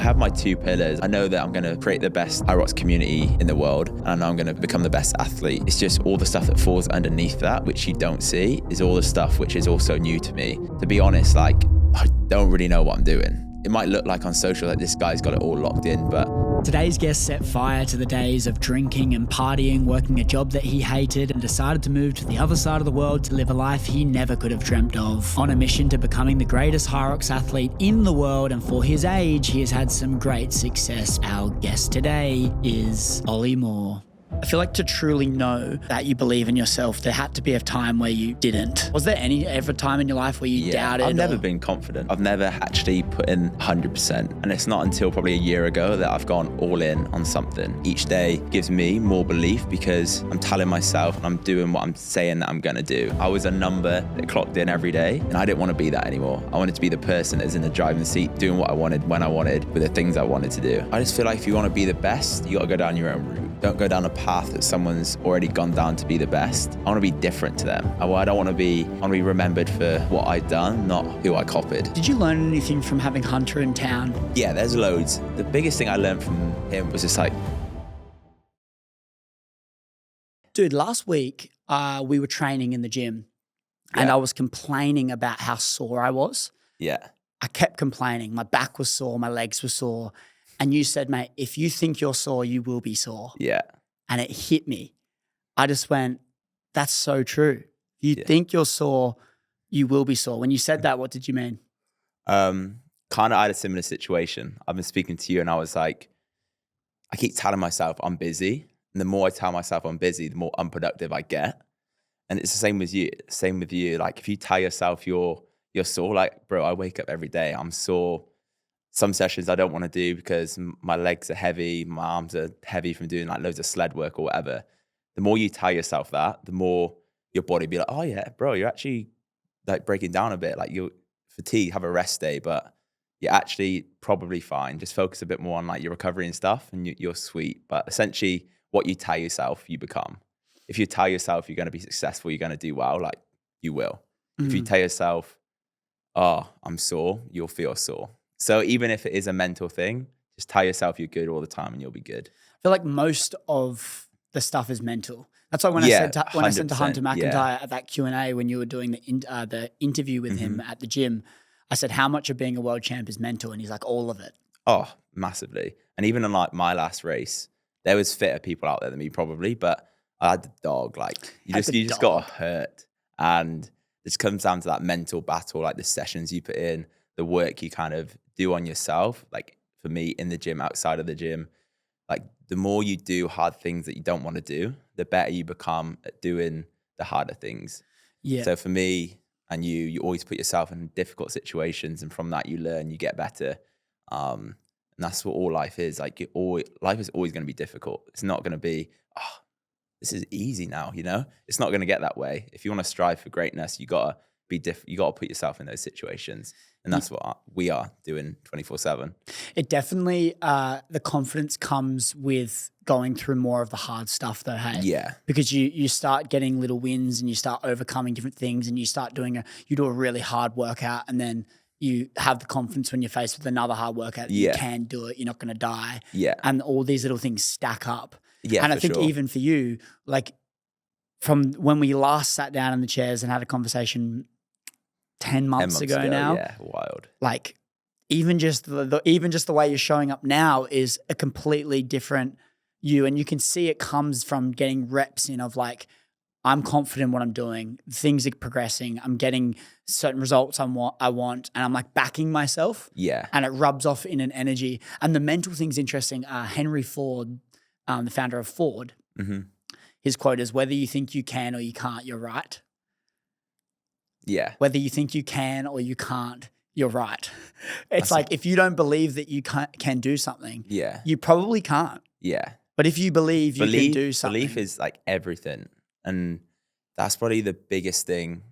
have my two pillars. I know that I'm going to create the best high rocks community in the world, and I know I'm going to become the best athlete. It's just all the stuff that falls underneath that, which you don't see, is all the stuff which is also new to me. To be honest, like, I don't really know what I'm doing. It might look like on social like this guy's got it all locked in, but... Today's guest set fire to the days of drinking and partying, working a job that he hated, and decided to move to the other side of the world to live a life he never could have dreamt of. On a mission to becoming the greatest high rocks athlete in the world, and for his age, he has had some great success. Our guest today is Ollie Moore. I feel like to truly know that you believe in yourself, there had to be a time where you didn't. Was there any ever time in your life where you doubted? I've never been confident. I've never actually put in 100%. And it's not until probably a year ago that I've gone all in on something. Each day gives me more belief because I'm telling myself and I'm doing what I'm saying that I'm gonna do. I was a number that clocked in every day, and I didn't want to be that anymore. I wanted to be the person that's in the driving seat, doing what I wanted, when I wanted, with the things I wanted to do. I just feel like if you want to be the best, you gotta go down your own route. Don't go down a path that someone's already gone down to be the best. I want to be different to them. I don't want to be remembered for what I've done, not who I copied. Did you learn anything from having Hunter in town? Yeah, there's loads. The biggest thing I learned from him was just like... Dude, last week we were training in the gym and I was complaining about how sore I was. Yeah. I kept complaining. My back was sore, my legs were sore. And you said, mate, if you think you're sore, you will be sore. Yeah. And it hit me. I just went, that's so true. You think you're sore, you will be sore. When you said that, what did you mean? Kind of I had a similar situation. I've been speaking to you and I was like, I keep telling myself I'm busy. And the more I tell myself I'm busy, the more unproductive I get. And it's the same with you. Same with you. Like if you tell yourself you're sore, like, bro, I wake up every day, I'm sore. Some sessions I don't want to do because my legs are heavy, my arms are heavy from doing like loads of sled work or whatever. The more you tell yourself that, the more your body be like, oh yeah, bro, you're actually like breaking down a bit. Like you're fatigued, have a rest day, but you're actually probably fine. Just focus a bit more on like your recovery and stuff and you're sweet. But essentially what you tell yourself, you become. If you tell yourself you're going to be successful, you're going to do well, like you will. If you tell yourself, oh, I'm sore, you'll feel sore. So even if it is a mental thing, just tell yourself you're good all the time and you'll be good. I feel like most of the stuff is mental. That's why when I said to Hunter McIntyre at that Q&A when you were doing the interview with him at the gym, I said, how much of being a world champ is mental? And he's like, all of it. Oh, massively. And even in like my last race, there was fitter people out there than me probably, but I had the dog. Like you just got hurt. And it just comes down to that mental battle, like the sessions you put in, the work you kind of do on yourself. Like for me in the gym, outside of the gym, like the more you do hard things that you don't want to do, the better you become at doing the harder things. Yeah. So for me and you always put yourself in difficult situations, and from that you learn, you get better. And that's what all life is. Like life is always going to be difficult. It's not going to be, oh, this is easy now, you know? It's not going to get that way. If you want to strive for greatness, you got to be different. You got to put yourself in those situations. And that's what we are doing 24/7. It definitely, the confidence comes with going through more of the hard stuff though, hey? Yeah. Because you start getting little wins and you start overcoming different things and you start you do a really hard workout and then you have the confidence when you're faced with another hard workout that you can do it, you're not going to die. Yeah. And all these little things stack up. Yeah, and I think even for you, like from when we last sat down in the chairs and had a conversation 10 months ago now. Yeah, wild. Like even just the way you're showing up now is a completely different you. And you can see it comes from getting reps in of like, I'm confident in what I'm doing. Things are progressing. I'm getting certain results I want, and I'm like backing myself. Yeah. And it rubs off in an energy. And the mental thing's interesting. Henry Ford, the founder of Ford, his quote is, whether you think you can or you can't, you're right. Yeah. Whether you think you can or you can't, you're right. It's like if you don't believe that you can do something, you probably can't. Yeah. But if you believe you can do something. Belief is like everything. And that's probably the biggest thing.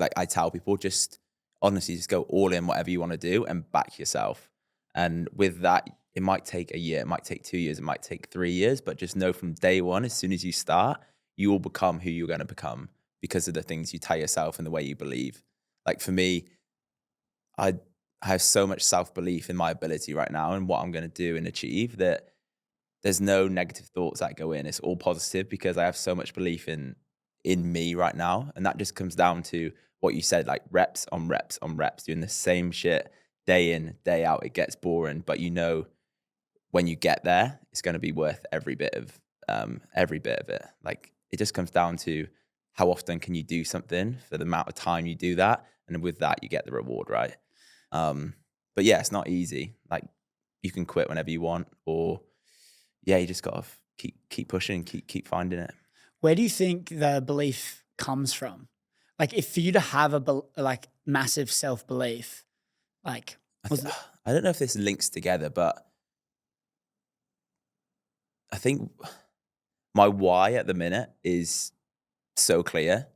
Like I tell people, just honestly, just go all in whatever you want to do and back yourself. And with that, it might take a year, it might take 2 years, it might take 3 years, but just know from day one, as soon as you start, you will become who you're going to become because of the things you tell yourself and the way you believe. Like for me, I have so much self-belief in my ability right now and what I'm going to do and achieve that there's no negative thoughts that go in. It's all positive because I have so much belief in me right now. And that just comes down to what you said, like reps on reps on reps, doing the same shit day in, day out. It gets boring, but when you get there, it's going to be worth every bit of it. Like it just comes down to how often can you do something for the amount of time you do that. And with that, you get the reward, right? But yeah, it's not easy. Like you can quit whenever you want, or you just got to keep pushing, keep finding it. Where do you think the belief comes from? Like if for you to have like massive self-belief, like I don't know if this links together, but I think my why at the minute is so clear.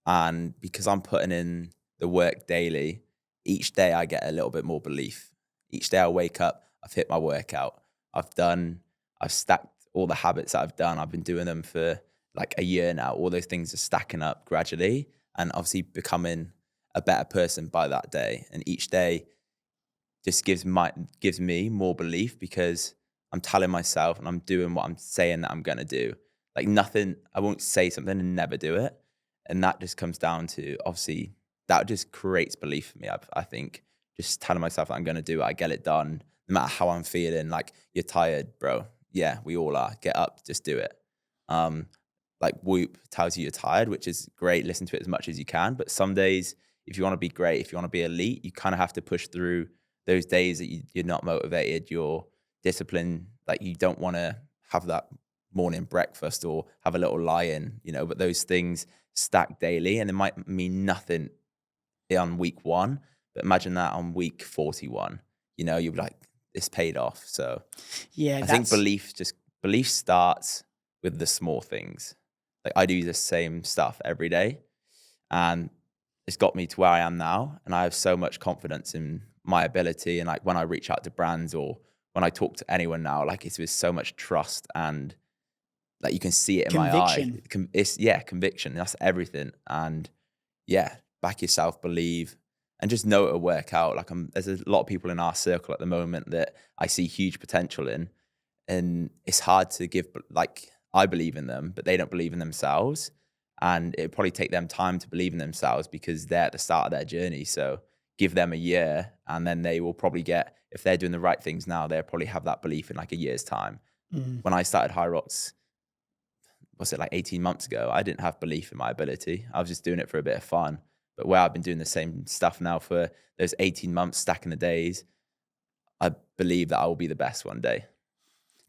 And because I'm putting in the work daily, each day I get a little bit more belief. Each day I wake up, I've hit my workout. I've stacked all the habits that I've done. I've been doing them for like a year now. All those things are stacking up gradually and obviously becoming a better person by that day. And each day just gives me more belief because I'm telling myself and I'm doing what I'm saying that I'm going to do. Like nothing, I won't say something and never do it. And that just comes down to, obviously, that just creates belief for me. I think just telling myself that I'm going to do it, I get it done, no matter how I'm feeling. Like, you're tired, bro. Yeah, we all are. Get up, just do it. Like Whoop tells you you're tired, which is great. Listen to it as much as you can. But some days, if you want to be great, if you want to be elite, you kind of have to push through those days that you're not motivated, you're disciplined, like you don't want to have that morning breakfast or have a little lie-in, but those things stack daily and it might mean nothing on week 1, but imagine that on week 41, you'll be like, it's paid off. So yeah, I think belief starts with the small things. Like I do the same stuff every day and it's got me to where I am now. And I have so much confidence in my ability. And like when I reach out to brands or when I talk to anyone now, like it's with so much trust and like you can see it in my eye. It's conviction. That's everything. And back yourself, believe, and just know it'll work out. Like there's a lot of people in our circle at the moment that I see huge potential in, and it's hard to give. Like I believe in them, but they don't believe in themselves, and it'll probably take them time to believe in themselves because they're at the start of their journey. So give them a year, and then they will probably get. If they're doing the right things now, they'll probably have that belief in like a year's time. When I started High Rocks, was it like 18 months ago? I didn't have belief in my ability. I was just doing it for a bit of fun. But where I've been doing the same stuff now for those 18 months, stacking the days, I believe that I will be the best one day.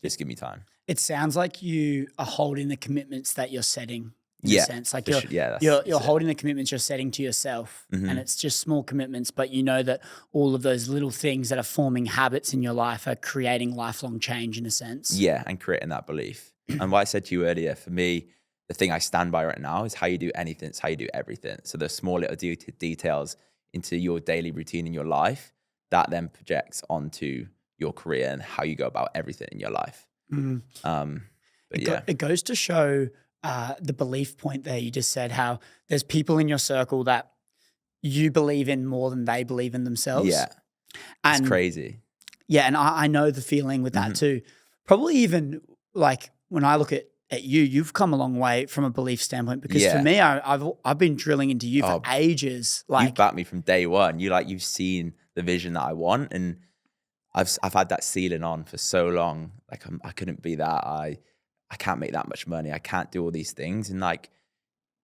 Just give me time. It sounds like you are holding the commitments that you're setting. In a sense, like you're holding the commitments you're setting to yourself, and it's just small commitments, but you know that all of those little things that are forming habits in your life are creating lifelong change in a sense. Yeah, and creating that belief. And what I said to you earlier, for me, the thing I stand by right now is how you do anything, it's how you do everything. So the small little details into your daily routine in your life, that then projects onto your career and how you go about everything in your life. It goes to show the belief point there. You just said how there's people in your circle that you believe in more than they believe in themselves. Yeah, it's crazy. Yeah, and I know the feeling with that too. Probably even like when I look at you, you've come a long way from a belief standpoint because for me, I've been drilling into you for ages. Like you've backed me from day one. You've seen the vision that I want, and I've had that ceiling on for so long. Like I couldn't be that. I can't make that much money. I can't do all these things. And like,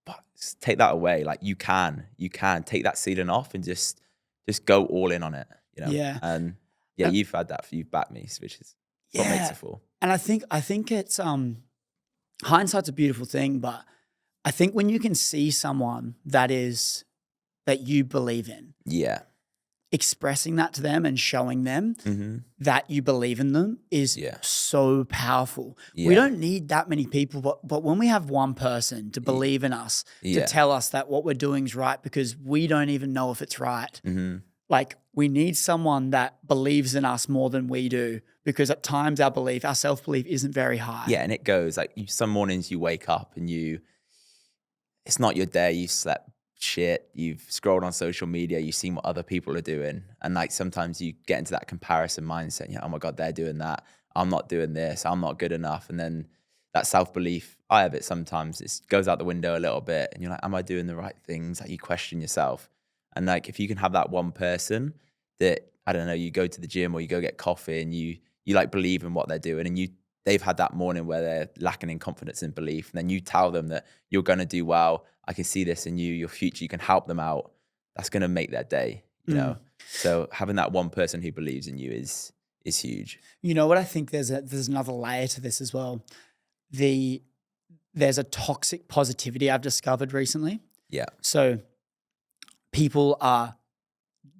but take that away. Like you can take that ceiling off and just go all in on it, Yeah. And you've had that, you've backed me, which is what makes it full. And I think it's, hindsight's a beautiful thing, but I think when you can see someone that you believe in. Yeah. Expressing that to them and showing them that you believe in them is so powerful. Yeah. We don't need that many people, but when we have one person to believe in us, to tell us that what we're doing is right because we don't even know if it's right. Like we need someone that believes in us more than we do because at times our self-belief isn't very high. Yeah, and it goes like some mornings you wake up and it's not your day, you slept shit, you've scrolled on social media, you've seen what other people are doing. And like sometimes you get into that comparison mindset. And you're, oh my God, they're doing that. I'm not doing this. I'm not good enough. And then that self-belief, I have it sometimes, it goes out the window a little bit. And you're like, am I doing the right things? Like you question yourself. And like, if you can have that one person that, I don't know, you go to the gym or you go get coffee and you like believe in what they're doing and they've had that morning where they're lacking in confidence and belief. And then you tell them that you're going to do well. I can see this in you, your future, you can help them out. That's going to make their day, you know? So having that one person who believes in you is huge. You know what? I think there's another layer to this as well. There's a toxic positivity I've discovered recently. Yeah. So people are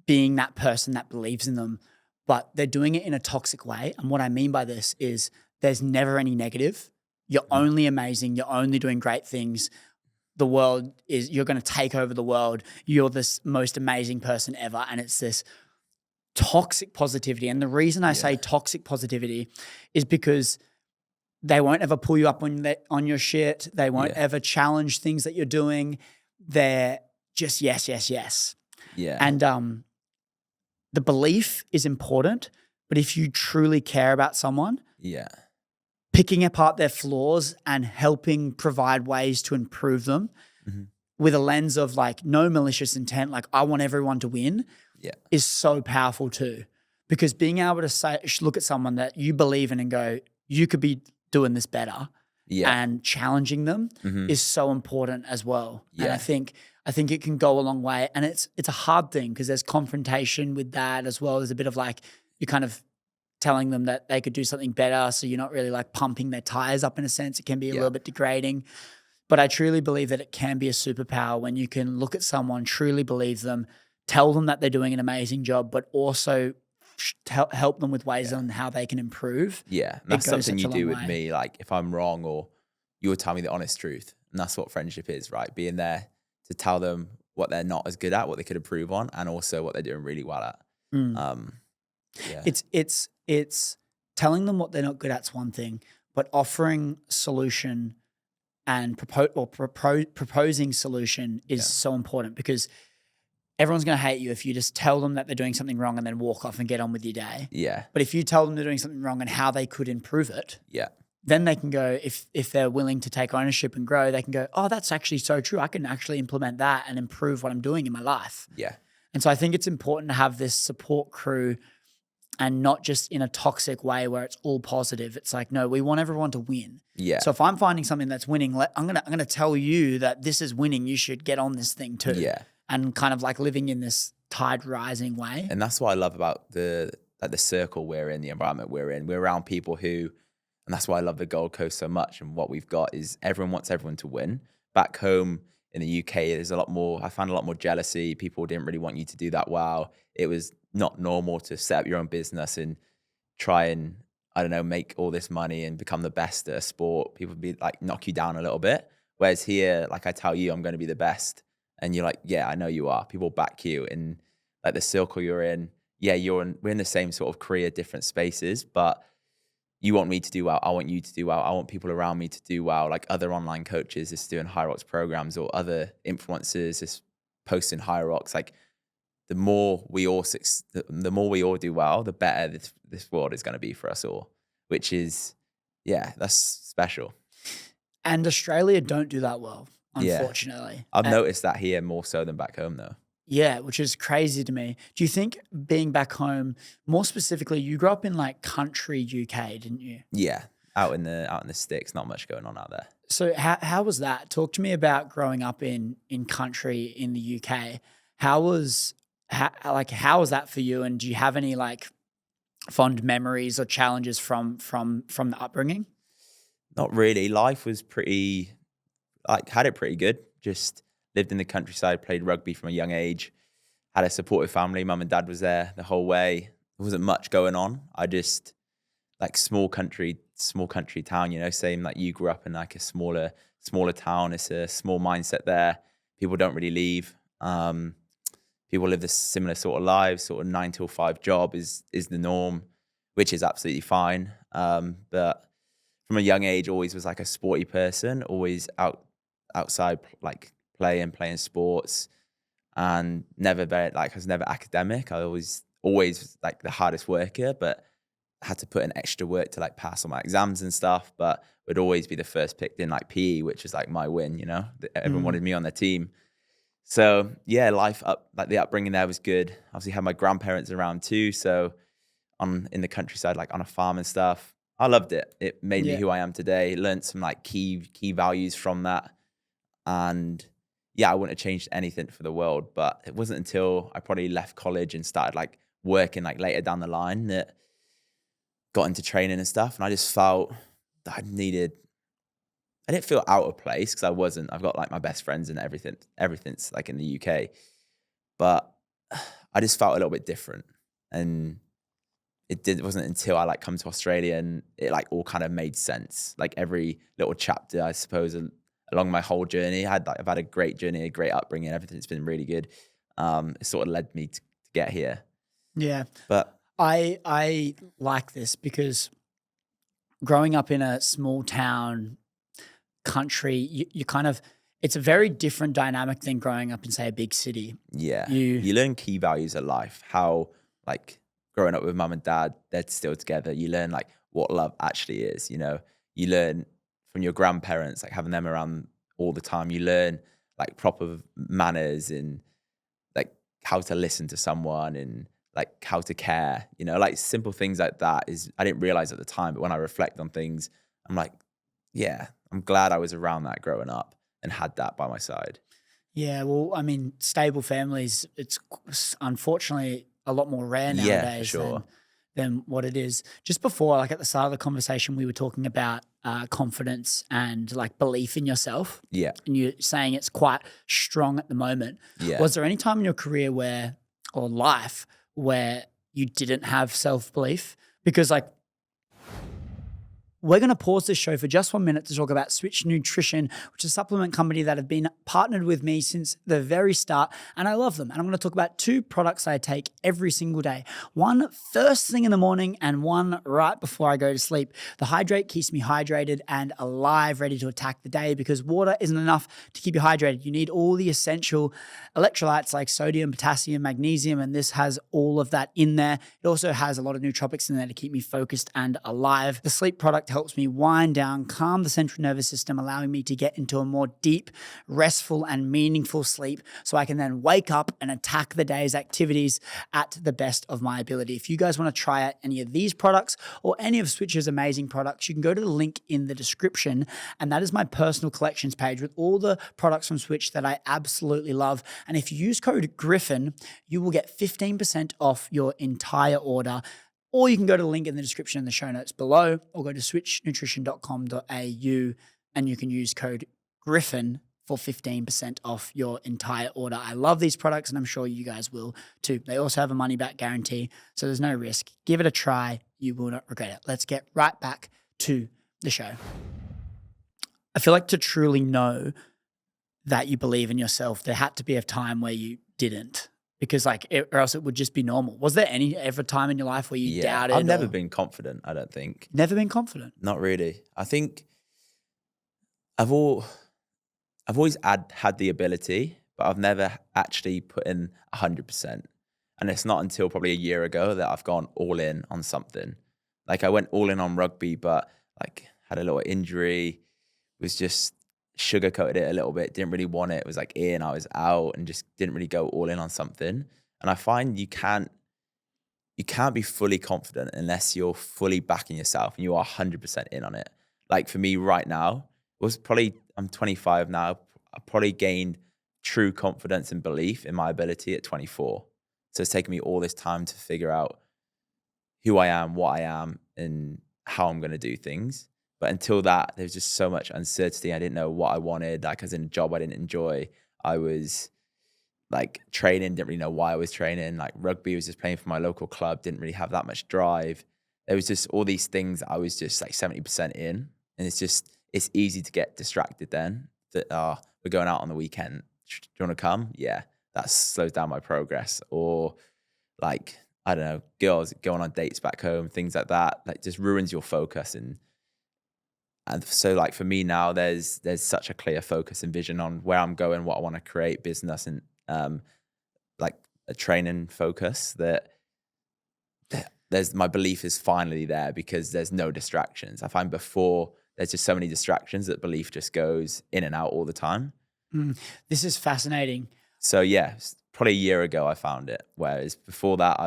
being that person that believes in them, but they're doing it in a toxic way. And what I mean by this is there's never any negative. You're only amazing. You're only doing great things. You're going to take over the world. You're this most amazing person ever. And it's this toxic positivity. And the reason I say toxic positivity is because they won't ever pull you up on your shit. They won't ever challenge things that you're doing. They're just yes, yes, yes. Yeah. And the belief is important, but if you truly care about someone, picking apart their flaws and helping provide ways to improve them with a lens of like no malicious intent, like I want everyone to win, is so powerful too. Because being able to look at someone that you believe in and go, you could be doing this better, and challenging them is so important as well. And I think it can go a long way. And it's a hard thing because there's confrontation with that as well. There's a bit of like, you're kind of telling them that they could do something better. So you're not really like pumping their tires up in a sense. It can be a little bit degrading. But I truly believe that it can be a superpower when you can look at someone, truly believe them, tell them that they're doing an amazing job, but also help them with ways on how they can improve. Yeah, and that's something you do with me. Like if I'm wrong or you would tell me the honest truth. And that's what friendship is, right? Being there to tell them what they're not as good at, what they could improve on, and also what they're doing really well at. It's telling them what they're not good at's one thing, but offering solution and proposing solution is so important because everyone's going to hate you if you just tell them that they're doing something wrong and then walk off and get on with your day. Yeah. But if you tell them they're doing something wrong and how they could improve it, then they can go, if they're willing to take ownership and grow, they can go, oh, that's actually so true. I can actually implement that and improve what I'm doing in my life. Yeah. And so I think it's important to have this support crew and not just in a toxic way where it's all positive. It's like, no, we want everyone to win. Yeah. So if I'm finding something that's winning, I'm gonna tell you that this is winning. You should get on this thing too. Yeah. And kind of like living in this tide rising way. And that's what I love about the circle we're in, the environment we're in. We're around people who, and that's why I love the Gold Coast so much. And what we've got is everyone wants everyone to win. Back home in the UK, there's I found a lot more jealousy. People didn't really want you to do that well. It was not normal to set up your own business and try and, I don't know, make all this money and become the best at a sport. People would be like, knock you down a little bit. Whereas here, like I tell you, I'm going to be the best. And you're like, yeah, I know you are. People back you in like the circle you're in. Yeah, we're in the same sort of career, different spaces, but you want me to do well. I want you to do well. I want people around me to do well. Like other online coaches is doing High Rocks programs or other influencers is posting High Rocks. Like the more we all do well, the better this world is going to be for us all, which is, that's special. And Australia don't do that well. Unfortunately. I've noticed that here more so than back home though. Yeah, which is crazy to me. Do you think being back home, more specifically, you grew up in like country UK, didn't you? Yeah, out in the sticks, not much going on out there. So how was that? Talk to me about growing up in country in the UK. How was that for you? And do you have any like fond memories or challenges from the upbringing? Not really. Life was had it pretty good. Just lived in the countryside, played rugby from a young age, had a supportive family. Mum and dad was there the whole way. There wasn't much going on. I just like small country town, same like you grew up in like a smaller town. It's a small mindset there. People don't really leave. People live this similar sort of lives, sort of 9 to 5 job is the norm, which is absolutely fine. But from a young age, always was like a sporty person, always outside, like playing sports, and never very I was never academic. I always like the hardest worker, but I had to put in extra work to like pass all my exams and stuff. But would always be the first picked in like PE, which is like my win. Everyone wanted me on their team. So yeah, the upbringing there was good. Obviously had my grandparents around too. So in the countryside, like on a farm and stuff, I loved it. It made me who I am today. Learned some like key values from that. And yeah, I wouldn't have changed anything for the world, but it wasn't until I probably left college and started like working like later down the line that got into training and stuff. And I just felt that I didn't feel out of place because I wasn't. I've got like my best friends and everything's like in the UK, but I just felt a little bit different. And it wasn't until I like come to Australia and it like all kind of made sense. Like every little chapter, I suppose, along my whole journey, I've had a great journey, a great upbringing. Everything's been really good. It sort of led me to get here. Yeah. But I like this because growing up in a small town country, you kind of, it's a very different dynamic than growing up in, say, a big city. Yeah. You learn key values of life, how like growing up with mum and dad, they're still together. You learn like what love actually is, you learn from your grandparents, like having them around all the time. You learn like proper manners and like how to listen to someone and like how to care, like simple things like that I didn't realize at the time, but when I reflect on things, I'm like, yeah, I'm glad I was around that growing up and had that by my side. Yeah, well, I mean, stable families, it's unfortunately a lot more rare nowadays than what it is. Just before, like at the start of the conversation, we were talking about confidence and like belief in yourself. Yeah. And you're saying it's quite strong at the moment. Yeah. Was there any time in your career or life where you didn't have self-belief? Because like, we're going to pause this show for just 1 minute to talk about Switch Nutrition, which is a supplement company that have been partnered with me since the very start, and I love them. And I'm going to talk about 2 products I take every single day. One first thing in the morning and one right before I go to sleep. The Hydrate keeps me hydrated and alive, ready to attack the day, because water isn't enough to keep you hydrated. You need all the essential electrolytes like sodium, potassium, magnesium, and this has all of that in there. It also has a lot of nootropics in there to keep me focused and alive. The sleep product helps me wind down, calm the central nervous system, allowing me to get into a more deep, restful, and meaningful sleep so I can then wake up and attack the day's activities at the best of my ability. If you guys want to try out any of these products or any of Switch's amazing products, you can go to the link in the description, and that is my personal collections page with all the products from Switch that I absolutely love. And if you use code Griffin, you will get 15% off your entire order. Or you can go to the link in the description in the show notes below, or go to switchnutrition.com.au and you can use code Griffin for 15% off your entire order. I love these products and I'm sure you guys will too. They also have a money back guarantee, so there's no risk. Give it a try. You will not regret it. Let's get right back to the show. I feel like to truly know that you believe in yourself, there had to be a time where you didn't. Because or else it would just be normal. Was there any ever time in your life where you doubted? I've never been confident, I don't think. Never been confident? Not really. I think I've always had the ability, but I've never actually put in 100%. And it's not until probably a year ago that I've gone all in on something. Like I went all in on rugby, but like had a little injury, was just sugarcoated it a little bit, didn't really want it. It was like in, I was out, and just didn't really go all in on something. And I find you can't be fully confident unless you're fully backing yourself and you are 100% in on it. Like for me right now, I'm 25 now. I probably gained true confidence and belief in my ability at 24. So it's taken me all this time to figure out who I am, what I am, and how I'm going to do things. But until that, there's just so much uncertainty. I didn't know what I wanted. Like, I was in a job I didn't enjoy. I was like training, didn't really know why I was training. Like rugby, was just playing for my local club, didn't really have that much drive. There was just all these things I was just like 70% in. And it's easy to get distracted then that, we're going out on the weekend. Do you want to come? Yeah. That slows down my progress. Or like, I don't know, girls going on dates back home, things like that. Like just ruins your focus. And so like for me now, there's such a clear focus and vision on where I'm going, what I want to create, business and like a training focus that there's my belief is finally there because there's no distractions. I find before there's just so many distractions that belief just goes in and out all the time. This is fascinating. So yeah, probably a year ago I found it. Whereas before that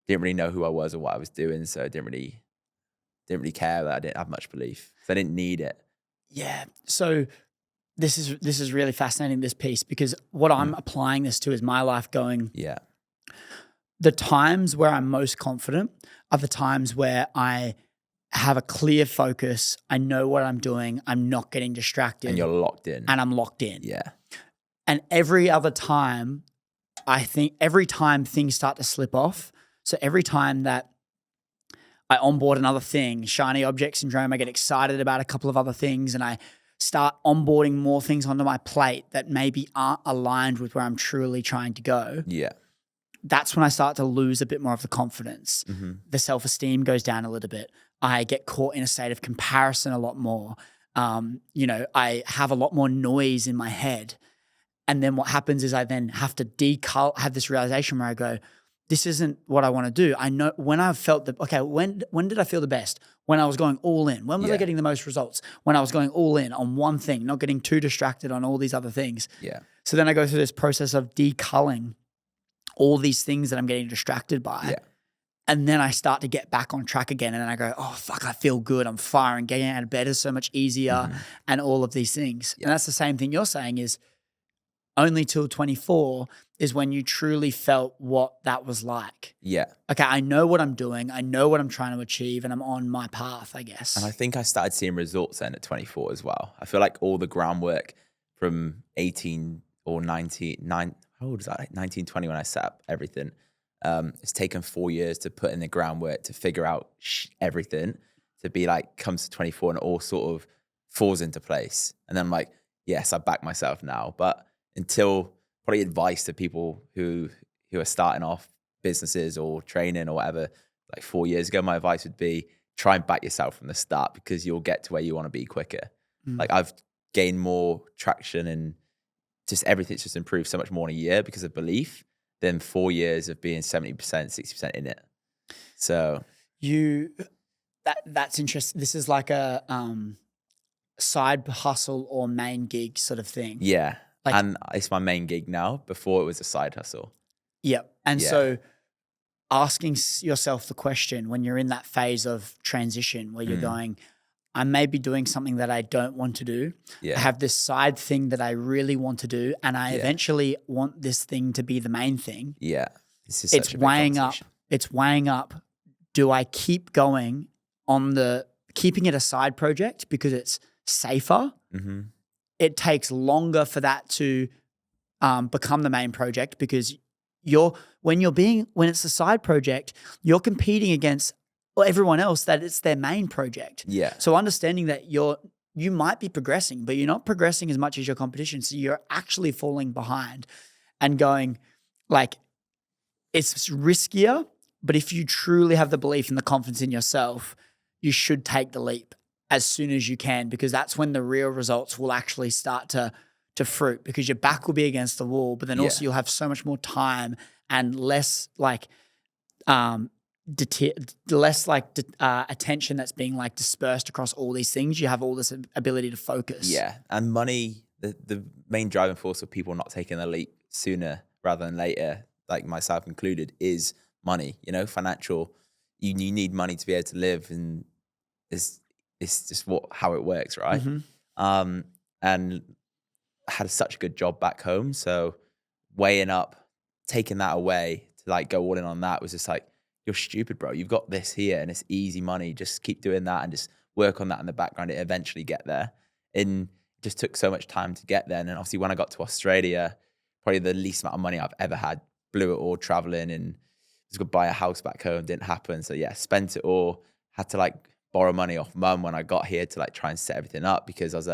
didn't really know who I was or what I was doing. So I didn't really care that I didn't have much belief. So I didn't need it. Yeah. So this is really fascinating, this piece, because what I'm applying this to is my life going, yeah. The times where I'm most confident are the times where I have a clear focus. I know what I'm doing. I'm not getting distracted. And you're locked in. And I'm locked in. Yeah. And every other time, every time things start to slip off, so every time that I onboard another thing, shiny object syndrome, I get excited about a couple of other things and I start onboarding more things onto my plate that maybe aren't aligned with where I'm truly trying to go. Yeah. That's when I start to lose a bit more of the confidence. Mm-hmm. The self-esteem goes down a little bit. I get caught in a state of comparison a lot more. I have a lot more noise in my head. And then what happens is I then have to have this realization where I go, this isn't what I want to do. I know when I've felt when did I feel the best? When I was going all in. When was I getting the most results? When I was going all in on one thing, not getting too distracted on all these other things. Yeah. So then I go through this process of deculling all these things that I'm getting distracted by. Yeah. And then I start to get back on track again. And then I go, oh, fuck, I feel good. I'm firing. Getting out of bed is so much easier and all of these things. Yeah. And that's the same thing you're saying is only till 24 is when you truly felt what that was like. Yeah. Okay, I know what I'm doing. I know what I'm trying to achieve and I'm on my path, I guess. And I think I started seeing results then at 24 as well. I feel like all the groundwork from 18 or 19, how old was I? 19, 20 when I set up everything. It's taken 4 years to put in the groundwork to figure out everything to be like, comes to 24 and it all sort of falls into place. And then I'm like, yes, I back myself now. But until probably advice to people who are starting off businesses or training or whatever, like 4 years ago, my advice would be try and back yourself from the start because you'll get to where you want to be quicker. Like I've gained more traction and just everything's just improved so much more in a year because of belief than 4 years of being 70%, 60% in it. So that's interesting. This is like a side hustle or main gig sort of thing. Yeah. And it's my main gig now. Before it was a side hustle. Yep. And so asking yourself the question when you're in that phase of transition where you're going, I may be doing something that I don't want to do. Yeah. I have this side thing that I really want to do, and I eventually want this thing to be the main thing. Yeah. This is It's weighing up. Do I keep going on keeping it a side project because it's safer? Mm-hmm. It takes longer for that to become the main project because when it's a side project, you're competing against everyone else that it's their main project. Yeah. So understanding that you might be progressing, but you're not progressing as much as your competition. So you're actually falling behind and going like, it's riskier, but if you truly have the belief and the confidence in yourself, you should take the leap as soon as you can because that's when the real results will actually start to fruit because your back will be against the wall, but then also you'll have so much more time and less attention that's being like dispersed across all these things. You have all this ability to focus. Yeah. And money, the main driving force of people not taking the leap sooner rather than later, like myself included, is money, financial. You need money to be able to live and it's just how it works, right? Mm-hmm. And I had such a good job back home. So weighing up, taking that away to like go all in on that was just like, you're stupid, bro. You've got this here and it's easy money. Just keep doing that and just work on that in the background. It eventually get there. And it just took so much time to get there. And then obviously when I got to Australia, probably the least amount of money I've ever had, blew it all traveling and was going to buy a house back home. Didn't happen. So yeah, spent it all. Had to like borrow money off mum when I got here to like try and set everything up because I was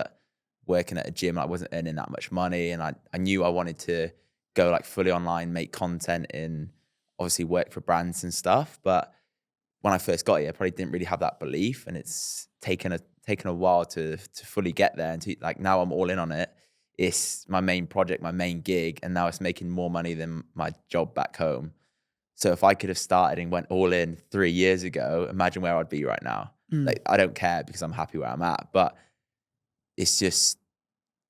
working at a gym. I wasn't earning that much money. And I knew I wanted to go like fully online, make content and obviously work for brands and stuff. But when I first got here, I probably didn't really have that belief, and it's taken a while to fully get there. And to, like, now I'm all in on it. It's my main project, my main gig, and now it's making more money than my job back home. So if I could have started and went all in 3 years ago, imagine where I'd be right now. Like, I don't care because I'm happy where I'm at, but it's just,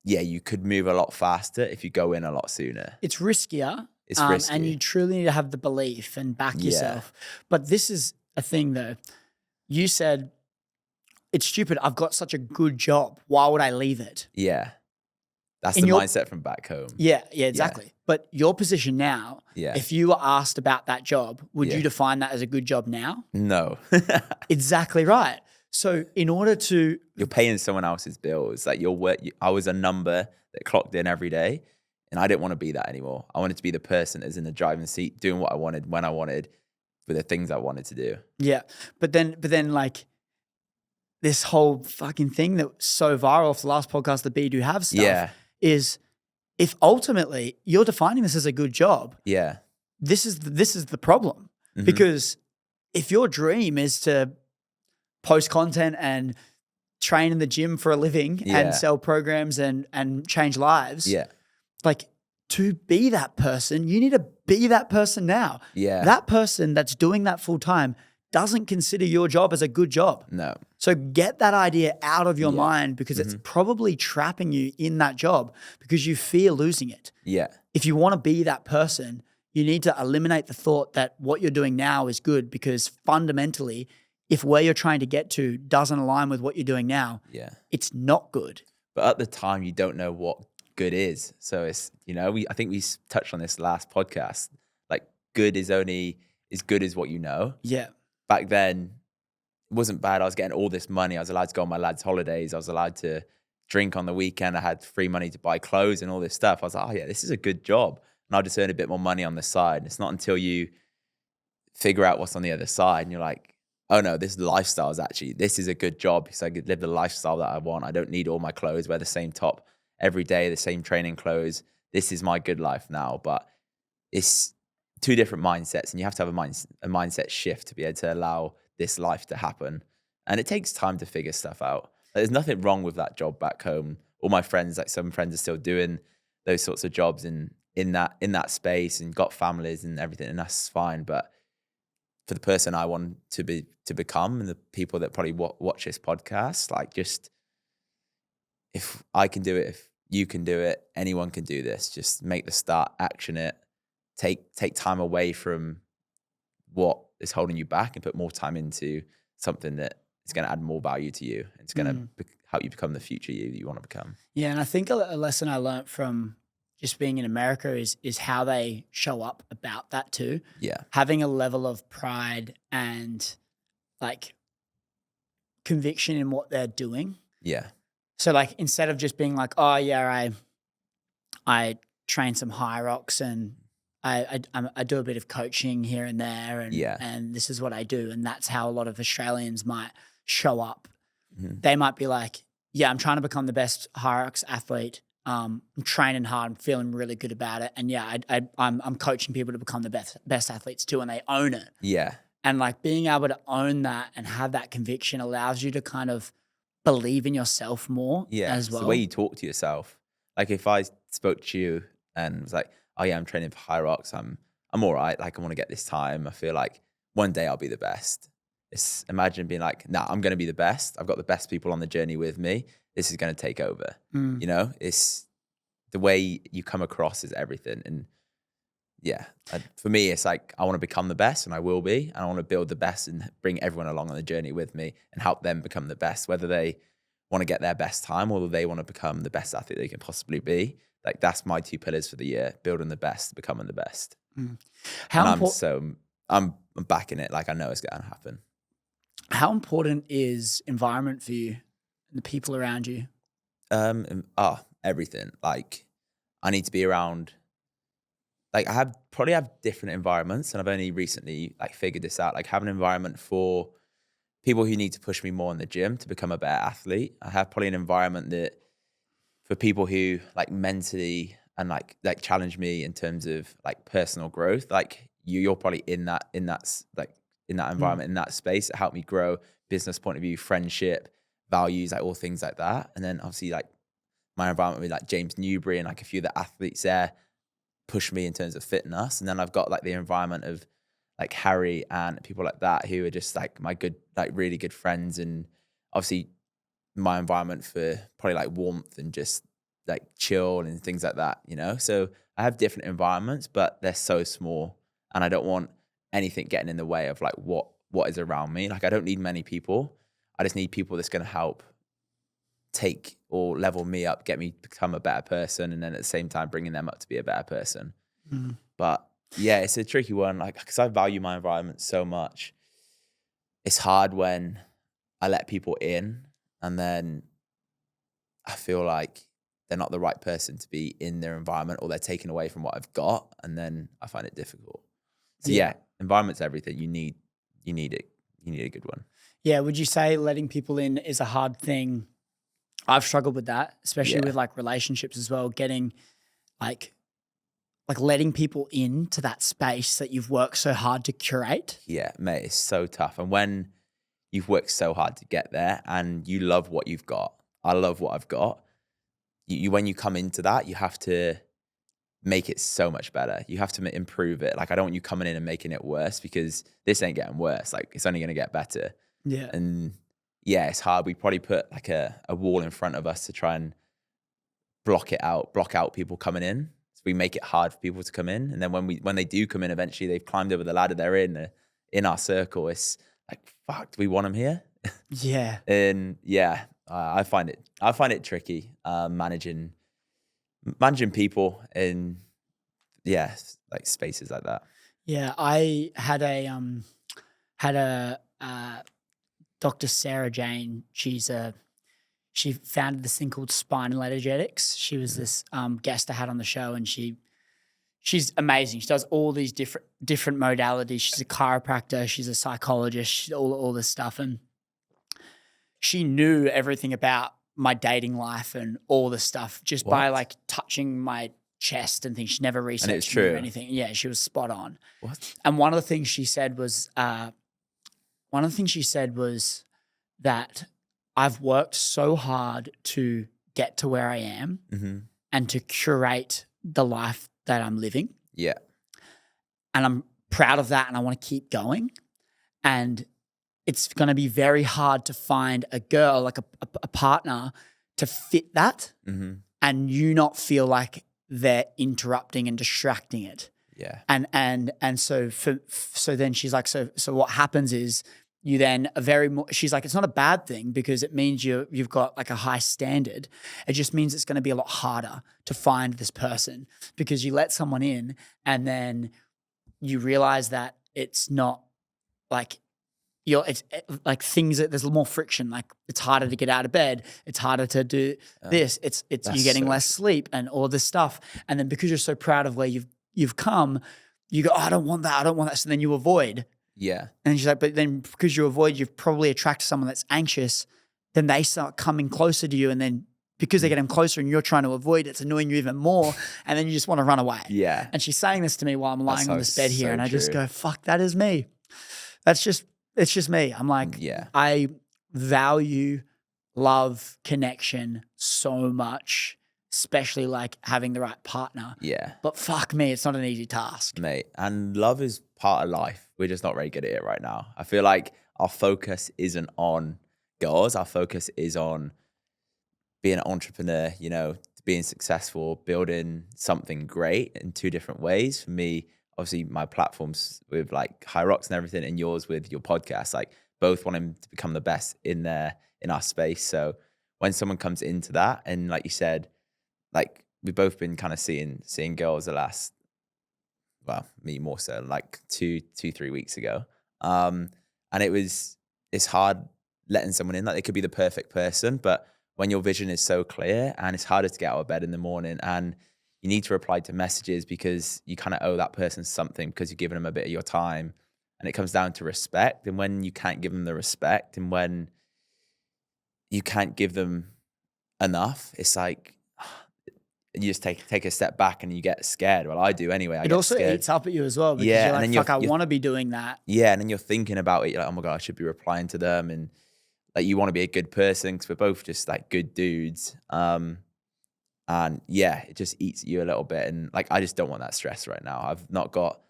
yeah, you could move a lot faster if you go in a lot sooner. It's riskier. It's risky. And you truly need to have the belief and back yourself. But this is a thing though. You said, it's stupid. I've got such a good job. Why would I leave it? Yeah. That's the mindset from back home. Yeah, exactly. Yeah. But your position now, if you were asked about that job, would you define that as a good job now? No. Exactly right. So in order to... You're paying someone else's bills. Like I was a number that clocked in every day, and I didn't want to be that anymore. I wanted to be the person that's in the driving seat, doing what I wanted, when I wanted, for the things I wanted to do. Yeah. But then like this whole fucking thing that was so viral off the last podcast, the Be Do Have stuff, is if ultimately you're defining this as a good job, this is the problem. Because if your dream is to post content and train in the gym for a living and sell programs and change lives, like, to be that person, you need to be that person now. That person that's doing that full time doesn't consider your job as a good job. No. So get that idea out of your mind, because it's probably trapping you in that job because you fear losing it. If you want to be that person, you need to eliminate the thought that what you're doing now is good, because fundamentally, if where you're trying to get to doesn't align with what you're doing now, it's not good. But at the time, you don't know what good is. So it's, I think we touched on this last podcast. Like, good is only as good as what you know. Back then, it wasn't bad. I was getting all this money. I was allowed to go on my lads' holidays. I was allowed to drink on the weekend. I had free money to buy clothes and all this stuff. I was like, oh yeah, this is a good job. And I'll just earn a bit more money on the side. And it's not until you figure out what's on the other side and you're like, oh no, this lifestyle this is a good job because I could live the lifestyle that I want. I don't need all my clothes, wear the same top every day, the same training clothes. This is my good life now. But it's two different mindsets, and you have to have a mindset shift to be able to allow this life to happen. And it takes time to figure stuff out. Like, there's nothing wrong with that job back home. All my friends, like some friends are still doing those sorts of jobs in that space and got families and everything, and that's fine. But for the person I want to become, and the people that probably watch this podcast, like, just, if I can do it, if you can do it, anyone can do this. Just make the start, action it, take time away from what is holding you back and put more time into something that is going to add more value to you. It's going to help you become the future you want to become. Yeah, and I think a lesson I learned from just being in America is how they show up about that too. Yeah. Having a level of pride and like conviction in what they're doing. Yeah. So like, instead of just being like, oh yeah, I train some high rocks and I do a bit of coaching here and there, and this is what I do, and that's how a lot of Australians might show up. They might be like, yeah, I'm trying to become the best high rocks athlete. I'm training hard. I'm feeling really good about it. And yeah, I'm coaching people to become the best athletes too, and they own it. Yeah. And like, being able to own that and have that conviction allows you to kind of believe in yourself more as well. It's the way you talk to yourself. Like, if I spoke to you and was like, oh yeah, I'm training for high rocks, I'm all right. Like, I want to get this time. I feel like one day I'll be the best. Imagine being like, nah, I'm going to be the best. I've got the best people on the journey with me. This is going to take over. It's the way you come across is everything. And yeah, for me, it's like, I want to become the best, and I will be. And I want to build the best and bring everyone along on the journey with me and help them become the best, whether they want to get their best time or they want to become the best athlete they can possibly be. Like, that's my 2 pillars for the year: building the best, becoming the best. I'm backing it. Like, I know it's going to happen. How important is environment for you and the people around you? Everything. Like, I need to be around, like, I probably have different environments, and I've only recently like figured this out. Like, have an environment for people who need to push me more in the gym to become a better athlete. I have probably an environment that for people who like mentally and like challenge me in terms of like personal growth. Like, you're probably in that like in that environment, in that space. It helped me grow business point of view, friendship, values, like all things like that. And then obviously like my environment with like James Newbury and like a few of the athletes there pushed me in terms of fitness. And then I've got like the environment of like Harry and people like that who are just like my good, like really good friends. And obviously my environment for probably like warmth and just like chill and things like that, you know? So I have different environments, but they're so small and I don't want anything getting in the way of like what is around me. Like I don't need many people. I just need people that's going to help take or level me up, get me to become a better person, and then at the same time bringing them up to be a better person. But yeah, it's a tricky one, like because I value my environment so much. It's hard when I let people in and then I feel like they're not the right person to be in their environment, or they're taken away from what I've got, and then I find it difficult. So yeah, environment's everything. You need it. You need a good one. Yeah, would you say letting people in is a hard thing? I've struggled with that, especially with like relationships as well, getting like letting people into that space that you've worked so hard to curate. Yeah, mate, it's so tough. And when you've worked so hard to get there and you love what you've got, I love what I've got. You when you come into that, you have to make it so much better. You have to improve it. Like I don't want you coming in and making it worse, because this ain't getting worse. Like it's only going to get better. Yeah. And yeah, it's hard. We probably put like a wall in front of us to try and block out people coming in. So we make it hard for people to come in. And then when they do come in, eventually they've climbed over the ladder, they're in our circle. It's like, fuck, do we want them here? Yeah. And yeah, I find it tricky managing people in like spaces like that. Yeah, I had a Dr. Sarah Jane. She founded this thing called Spinal Energetics. She was this guest I had on the show, and she's amazing. She does all these different modalities. She's a chiropractor. She's a psychologist. She's all this stuff, and she knew everything about my dating life and all this stuff just by like touching my chest and things. She never researched me or anything. Yeah, she was spot on. What? And one of the things she said was that I've worked so hard to get to where I am and to curate the life that I'm living. Yeah. And I'm proud of that, and I want to keep going. And it's going to be very hard to find a girl, like a partner, to fit that and you not feel like they're interrupting and distracting it. Yeah. And so then she's like, so what happens is you then she's like, it's not a bad thing because it means you've got like a high standard. It just means it's going to be a lot harder to find this person, because you let someone in and then you realize that it's not like it's like things that there's more friction. Like it's harder to get out of bed. It's harder to do this. It's you're getting less sleep and all this stuff. And then because you're so proud of where you've come, you go, oh, I don't want that. I don't want that. So then you avoid. Yeah. And she's like, but then because you avoid, you've probably attracted someone that's anxious. Then they start coming closer to you, and then because they're getting closer and you're trying to avoid, it's annoying you even more, and then you just want to run away. Yeah. And she's saying this to me while I'm lying on this bed here, and I just true. go, fuck, that is me. It's just me. I'm like, I value love, connection so much, especially like having the right partner. Yeah. But fuck me, it's not an easy task. Mate, and love is part of life. We're just not very good at it right now. I feel like our focus isn't on girls. Our focus is on being an entrepreneur, you know, being successful, building something great in two different ways. For me, obviously my platforms with like High Rocks and everything, and yours with your podcast, like both wanting to become the best in our space. So when someone comes into that, and like you said, like we've both been kind of seeing girls the last, well, me more so, like 2-3 weeks ago. And it's hard letting someone in. Like they could be the perfect person, but when your vision is so clear, and it's harder to get out of bed in the morning, and you need to reply to messages because you kind of owe that person something because you're giving them a bit of your time, and it comes down to respect. And when you can't give them the respect, and when you can't give them enough, it's like you just take a step back and you get scared. Well, I do anyway. It also eats up at you as well because Yeah, you're like, and then fuck, I want to be doing that. Yeah, and then you're thinking about it. You're like, oh my God, I should be replying to them. And like, you want to be a good person because we're both just like good dudes. And yeah, it just eats at you a little bit. And like, I just don't want that stress right now. I've not got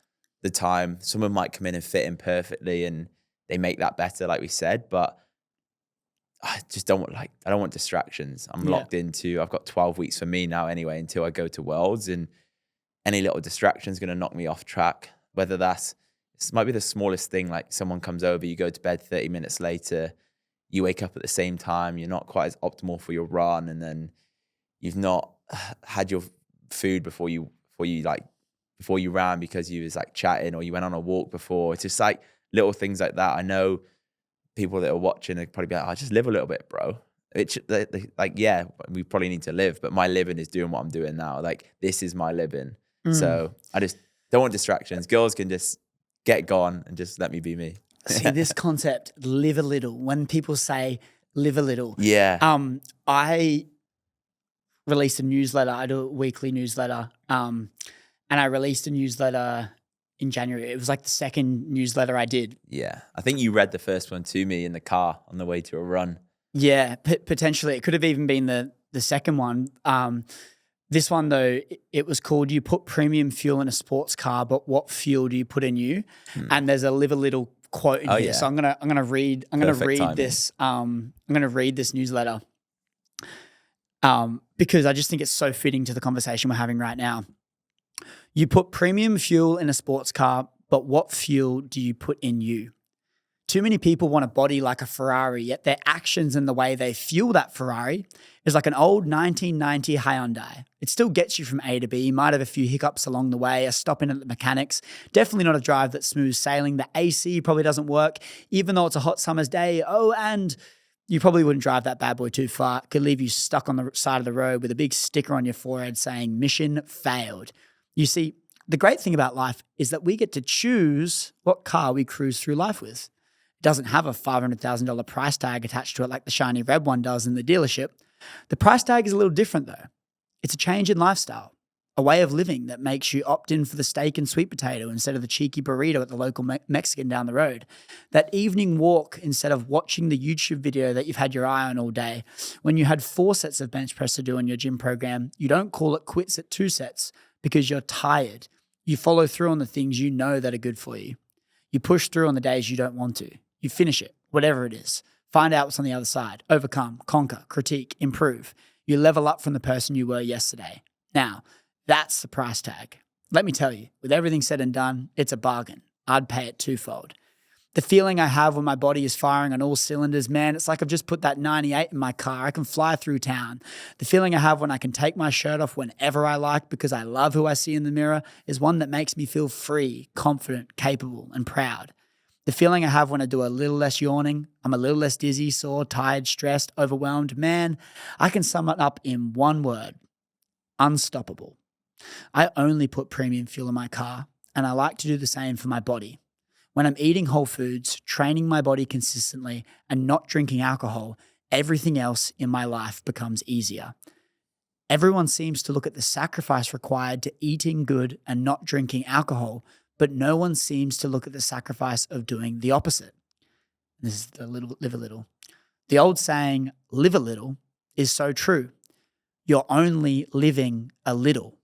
the time. Someone might come in and fit in perfectly and they make that better, like we said, but I just don't want, I don't want distractions. I'm locked into, I've got 12 weeks for me now anyway, until I go to Worlds, and any little distraction is going to knock me off track. Whether this might be the smallest thing, like someone comes over, you go to bed 30 minutes later, you wake up at the same time, you're not quite as optimal for your run, and then you've not had your food before you ran because you was like chatting, or you went on a walk before. It's just like little things like that. I know people that are watching are probably be like, "I just live a little bit, bro." It's like, yeah, we probably need to live, but my living is doing what I'm doing now. Like, this is my living. So I just don't want distractions. Girls can just get gone and just let me be me. See, this concept, live a little. When people say live a little, I released a newsletter. I do a weekly newsletter, and I released a newsletter in January. It was like the second newsletter I did. Yeah, I think you read the first one to me in the car on the way to a run. Yeah, potentially. It could have even been the second one. This one, though, it was called "You Put Premium Fuel in a Sports Car, but what fuel do you put in you?" And there's a live a little quote in here. Yeah. So I'm gonna read this. I'm gonna read this newsletter because I just think it's so fitting to the conversation we're having right now. You put premium fuel in a sports car, but what fuel do you put in you? Too many people want a body like a Ferrari, yet their actions and the way they fuel that Ferrari is like an old 1990 Hyundai. It still gets you from A to B. You might have a few hiccups along the way, a stop in at the mechanics. Definitely not a drive that's smooth sailing. The AC probably doesn't work, even though it's a hot summer's day. Oh, and you probably wouldn't drive that bad boy too far. It could leave you stuck on the side of the road with a big sticker on your forehead saying mission failed. You see, the great thing about life is that we get to choose what car we cruise through life with. It doesn't have a $500,000 price tag attached to it like the shiny red one does in the dealership. The price tag is a little different though. It's a change in lifestyle, a way of living that makes you opt in for the steak and sweet potato instead of the cheeky burrito at the local Mexican down the road. That evening walk instead of watching the YouTube video that you've had your eye on all day. When you had 4 sets of bench press to do on your gym program, you don't call it quits at 2 sets because you're tired. You follow through on the things you know that are good for you. You push through on the days you don't want to. You finish it, whatever it is. Find out what's on the other side. Overcome, conquer, critique, improve. You level up from the person you were yesterday. Now, that's the price tag. Let me tell you, with everything said and done, it's a bargain. I'd pay it twofold. The feeling I have when my body is firing on all cylinders, man, it's like I've just put that 98 in my car. I can fly through town. The feeling I have when I can take my shirt off whenever I like because I love who I see in the mirror is one that makes me feel free, confident, capable, and proud. The feeling I have when I do a little less yawning, I'm a little less dizzy, sore, tired, stressed, overwhelmed, man, I can sum it up in one word: unstoppable. I only put premium fuel in my car, and I like to do the same for my body. When I'm eating whole foods, training my body consistently, and not drinking alcohol, everything else in my life becomes easier. Everyone seems to look at the sacrifice required to eating good and not drinking alcohol, but no one seems to look at the sacrifice of doing the opposite. This is the live a little. The old saying, live a little, is so true. You're only living a little.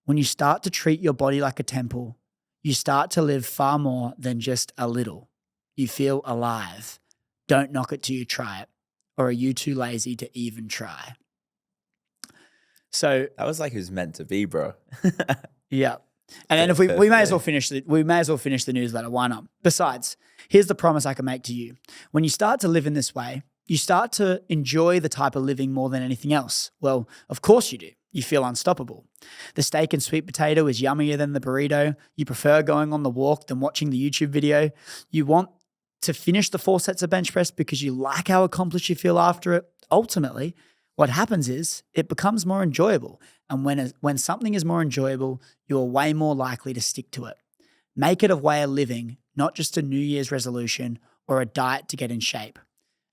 When you start to treat your body like a temple, you start to live far more than just a little. You feel alive. Don't knock it till you try it. Or are you too lazy to even try? So that was like it was meant to be, bro. Yeah. And then if we may as well finish the newsletter. Why not? Besides, here's the promise I can make to you. When you start to live in this way, you start to enjoy the type of living more than anything else. Well, of course you do. You feel unstoppable. The steak and sweet potato is yummier than the burrito. You prefer going on the walk than watching the YouTube video. You want to finish the 4 sets of bench press because you like how accomplished you feel after it. Ultimately, what happens is it becomes more enjoyable. And when something is more enjoyable, you're way more likely to stick to it. Make it a way of living, not just a New Year's resolution or a diet to get in shape.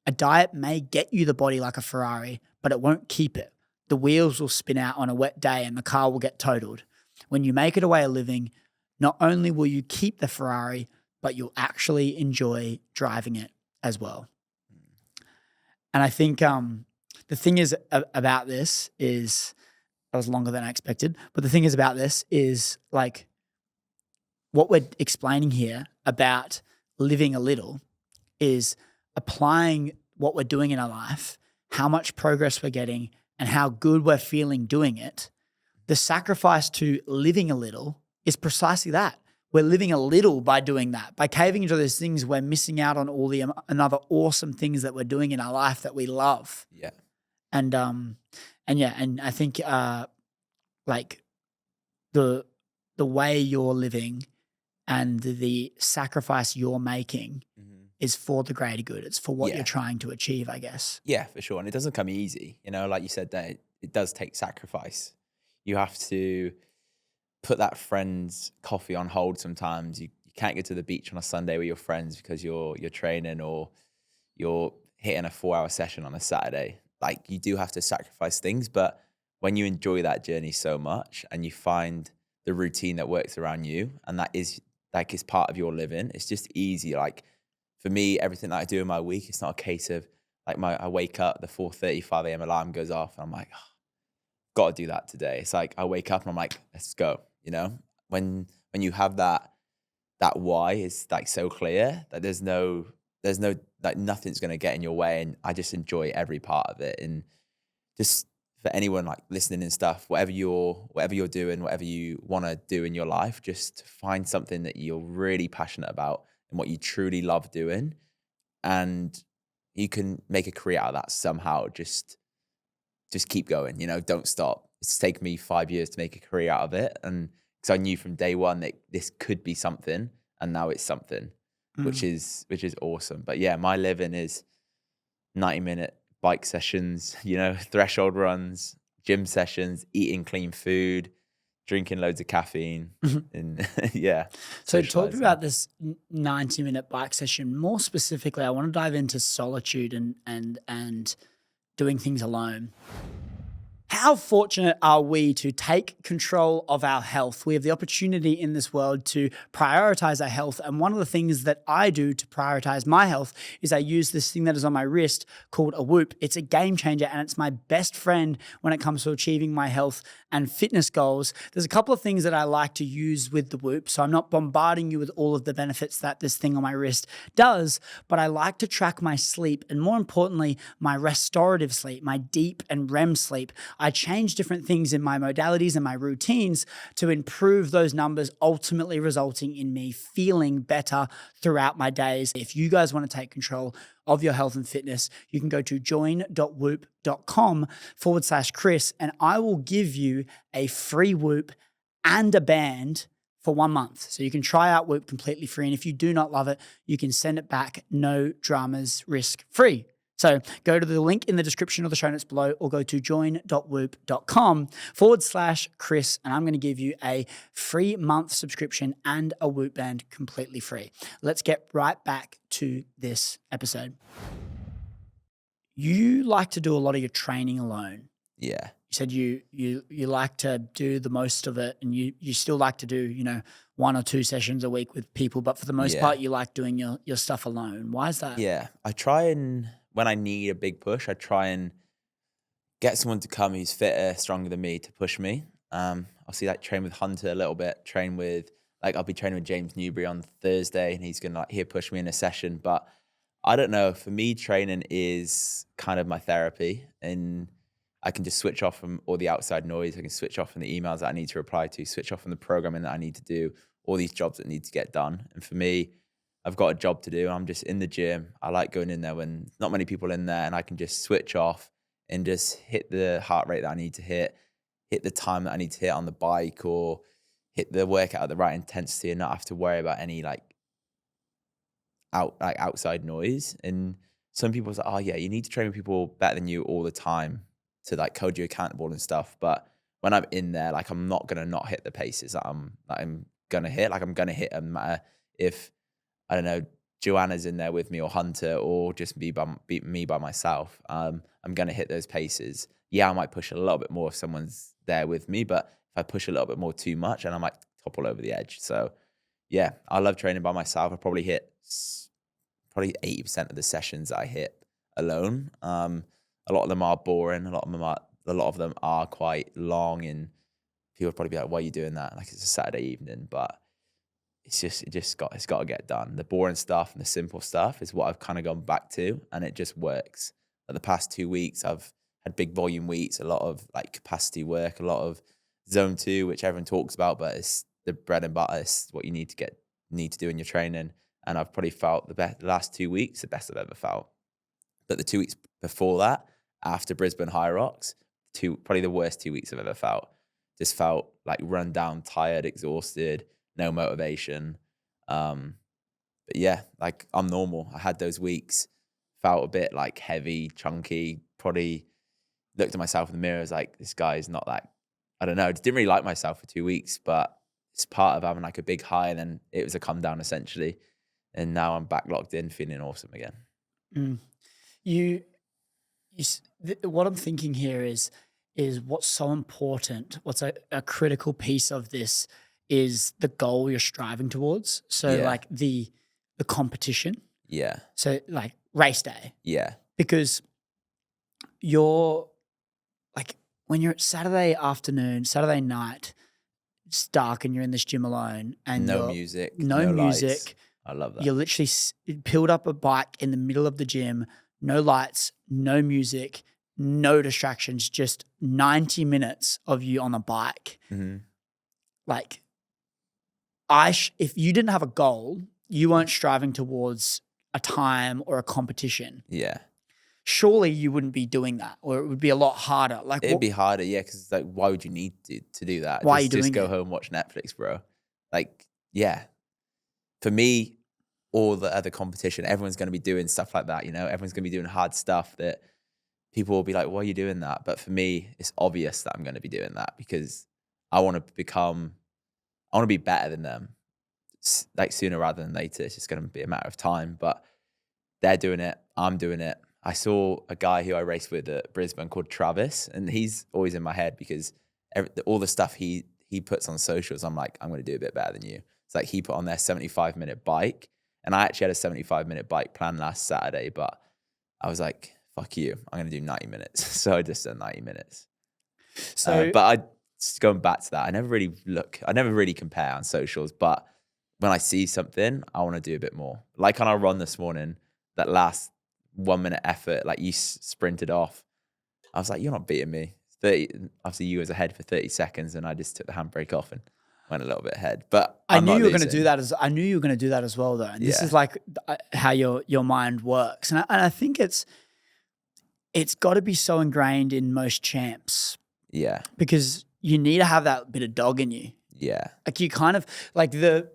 A diet may get you the body like a Ferrari, but it won't keep it. the wheels will spin out on a wet day and the car will get totaled. When you make it a way of living, not only will you keep the Ferrari, but you'll actually enjoy driving it as well. And I think the thing is about this is, that was longer than I expected, but the thing is about this is like what we're explaining here about living a little is applying what we're doing in our life, how much progress we're getting, and how good we're feeling doing it. The sacrifice to living a little is precisely that. We're living a little by doing that. By caving into those things, we're missing out on all the another awesome things that we're doing in our life that we love. Yeah. And I think like the way you're living and the sacrifice you're making is for the greater good. It's for what you're trying to achieve, I guess. Yeah, for sure. And it doesn't come easy. You know, like you said there, it does take sacrifice. You have to put that friend's coffee on hold sometimes. You can't go to the beach on a Sunday with your friends because you're training or you're hitting a 4-hour session on a Saturday. Like you do have to sacrifice things, but when you enjoy that journey so much and you find the routine that works around you and that is part of your living, it's just easy. Like for me, everything that I do in my week, it's not a case of like I wake up, the 4:30, 5 a.m. alarm goes off and I'm like, oh, got to do that today. It's like I wake up and I'm like, let's go. You know, when you have that why is like so clear that there's no like nothing's going to get in your way. And I just enjoy every part of it. And just for anyone like listening and stuff, whatever you're doing, whatever you want to do in your life, just find something that you're really passionate about and what you truly love doing. And you can make a career out of that somehow. Just keep going, you know, don't stop. It's taken me 5 years to make a career out of it. And because I knew from day one that this could be something, and now it's something, which is awesome. But yeah, my living is 90-minute bike sessions, you know, threshold runs, gym sessions, eating clean food, drinking loads of caffeine. And yeah. So talk about this 90-minute bike session. More specifically, I want to dive into solitude and doing things alone. How fortunate are we to take control of our health? We have the opportunity in this world to prioritize our health. And one of the things that I do to prioritize my health is I use this thing that is on my wrist called a Whoop. It's a game changer and it's my best friend when it comes to achieving my health and fitness goals. There's a couple of things that I like to use with the Whoop. So I'm not bombarding you with all of the benefits that this thing on my wrist does, but I like to track my sleep and more importantly, my restorative sleep, my deep and REM sleep. I change different things in my modalities and my routines to improve those numbers, ultimately resulting in me feeling better throughout my days. If you guys want to take control of your health and fitness, you can go to join.whoop.com/Chris and I will give you a free Whoop and a band for 1 month. So you can try out Whoop completely free. And if you do not love it, you can send it back, no dramas, risk free. So go to the link in the description of the show notes below or go to join.whoop.com/Chris and I'm going to give you a free month subscription and a Whoop band completely free. Let's get right back to this episode. You like to do a lot of your training alone. Yeah. You said you like to do the most of it and you still like to do, you know, 1 or 2 sessions a week with people, but for the most part, you like doing your stuff alone. Why is that? Yeah. I try and, when I need a big push, I try and get someone to come who's fitter, stronger than me to push me. I'll see like train with Hunter a little bit, I'll be training with James Newbury on Thursday and he's going to he'll push me in a session. But I don't know, for me, training is kind of my therapy and I can just switch off from all the outside noise. I can switch off from the emails that I need to reply to, switch off from the programming that I need to do, all these jobs that need to get done. And for me, I've got a job to do. I'm just in the gym. I like going in there when not many people in there and I can just switch off and just hit the heart rate that I need to hit the time that I need to hit on the bike or hit the workout at the right intensity and not have to worry about any outside noise. And some people say, oh yeah, you need to train with people better than you all the time to like hold you accountable and stuff. But when I'm in there, like I'm not gonna not hit the paces that I'm gonna hit. Like I'm gonna hit them, no matter if I don't know, Joanna's in there with me or Hunter or just me by myself. I'm going to hit those paces. yeah, I might push a little bit more if someone's there with me, but if I push a little bit more too much, and I might topple over the edge. So yeah, I love training by myself. I probably hit probably 80% of the sessions I hit alone. A lot of them are boring. A lot of them are quite long, and people would probably be like, "Why are you doing that?" Like it's a Saturday evening, but it's got to get done. The boring stuff and the simple stuff is what I've kind of gone back to, and it just works. Like the past 2 weeks, I've had big volume weeks, a lot of like capacity work, a lot of zone 2, which everyone talks about, but it's the bread and butter. It's what you need to do in your training. And I've probably felt the last 2 weeks, the best I've ever felt. But the 2 weeks before that, after Brisbane High Rocks, probably the worst 2 weeks I've ever felt. Just felt like run down, tired, exhausted, no motivation. But yeah, like I'm normal. I had those weeks, felt a bit like heavy, chunky, probably looked at myself in the mirror, was like, this guy is not that, I don't know. I just didn't really like myself for 2 weeks, but it's part of having like a big high, and then it was a come down essentially. And now I'm back locked in, feeling awesome again. What I'm thinking here is what's so important, what's a critical piece of this is the goal you're striving towards. So like the competition. Yeah. So like race day. Yeah. Because you're like, when you're at Saturday afternoon, Saturday night, it's dark and you're in this gym alone and no music. No music. Lights. I love that. You're literally peeled up a bike in the middle of the gym, no lights, no music, no distractions, just 90 minutes of you on a bike. Mm-hmm. Like, if you didn't have a goal, you weren't striving towards a time or a competition. Yeah. Surely you wouldn't be doing that, or it would be a lot harder. Like it'd be harder, yeah, because like, why would you need to do that? Why are you doing just go home, watch Netflix, bro? Like, yeah. For me, all the other competition, everyone's going to be doing stuff like that, you know? Everyone's going to be doing hard stuff that people will be like, why are you doing that? But for me, it's obvious that I'm going to be doing that because I want to be better than them, like sooner rather than later. It's just going to be a matter of time. But they're doing it. I'm doing it. I saw a guy who I raced with at Brisbane called Travis, and he's always in my head because all the stuff he puts on socials, I'm like, I'm going to do a bit better than you. It's like he put on their 75-minute bike, and I actually had a 75-minute bike plan last Saturday, but I was like, fuck you, I'm going to do 90 minutes. So I just did 90 minutes. So, going back to that, I never really compare on socials, but when I see something, I want to do a bit more. Like on our run this morning, that last 1 minute effort, like you sprinted off, I was like, you're not beating me. Obviously you was ahead for 30 seconds and I just took the handbrake off and went a little bit ahead. But I knew you were going to do that as well though. And this is like how your mind works. And I think it's got to be so ingrained in most champs. Yeah. Because you need to have that bit of dog in you. Yeah. Like you kind of like the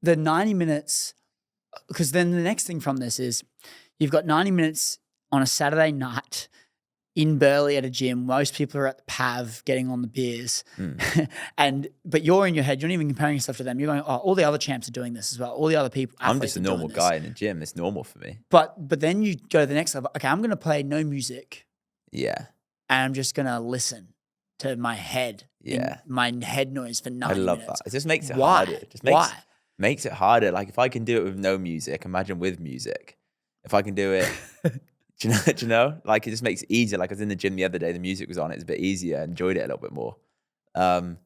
90 minutes, because then the next thing from this is you've got 90 minutes on a Saturday night in Burleigh at a gym. Most people are at the PAV getting on the beers. But you're in your head, you're not even comparing yourself to them. You're going, oh, all the other champs are doing this as well. All the other people. I'm just a normal guy in a gym. It's normal for me. But then you go to the next level. Okay, I'm going to play no music. Yeah. And I'm just going to listen to my head. Yeah. My head noise for 90 minutes. I love that. It just makes it harder. It just makes it harder. Like if I can do it with no music, imagine with music. If I can do it, do you know? Like it just makes it easier. Like I was in the gym the other day, the music was on, it's a bit easier, I enjoyed it a little bit more. So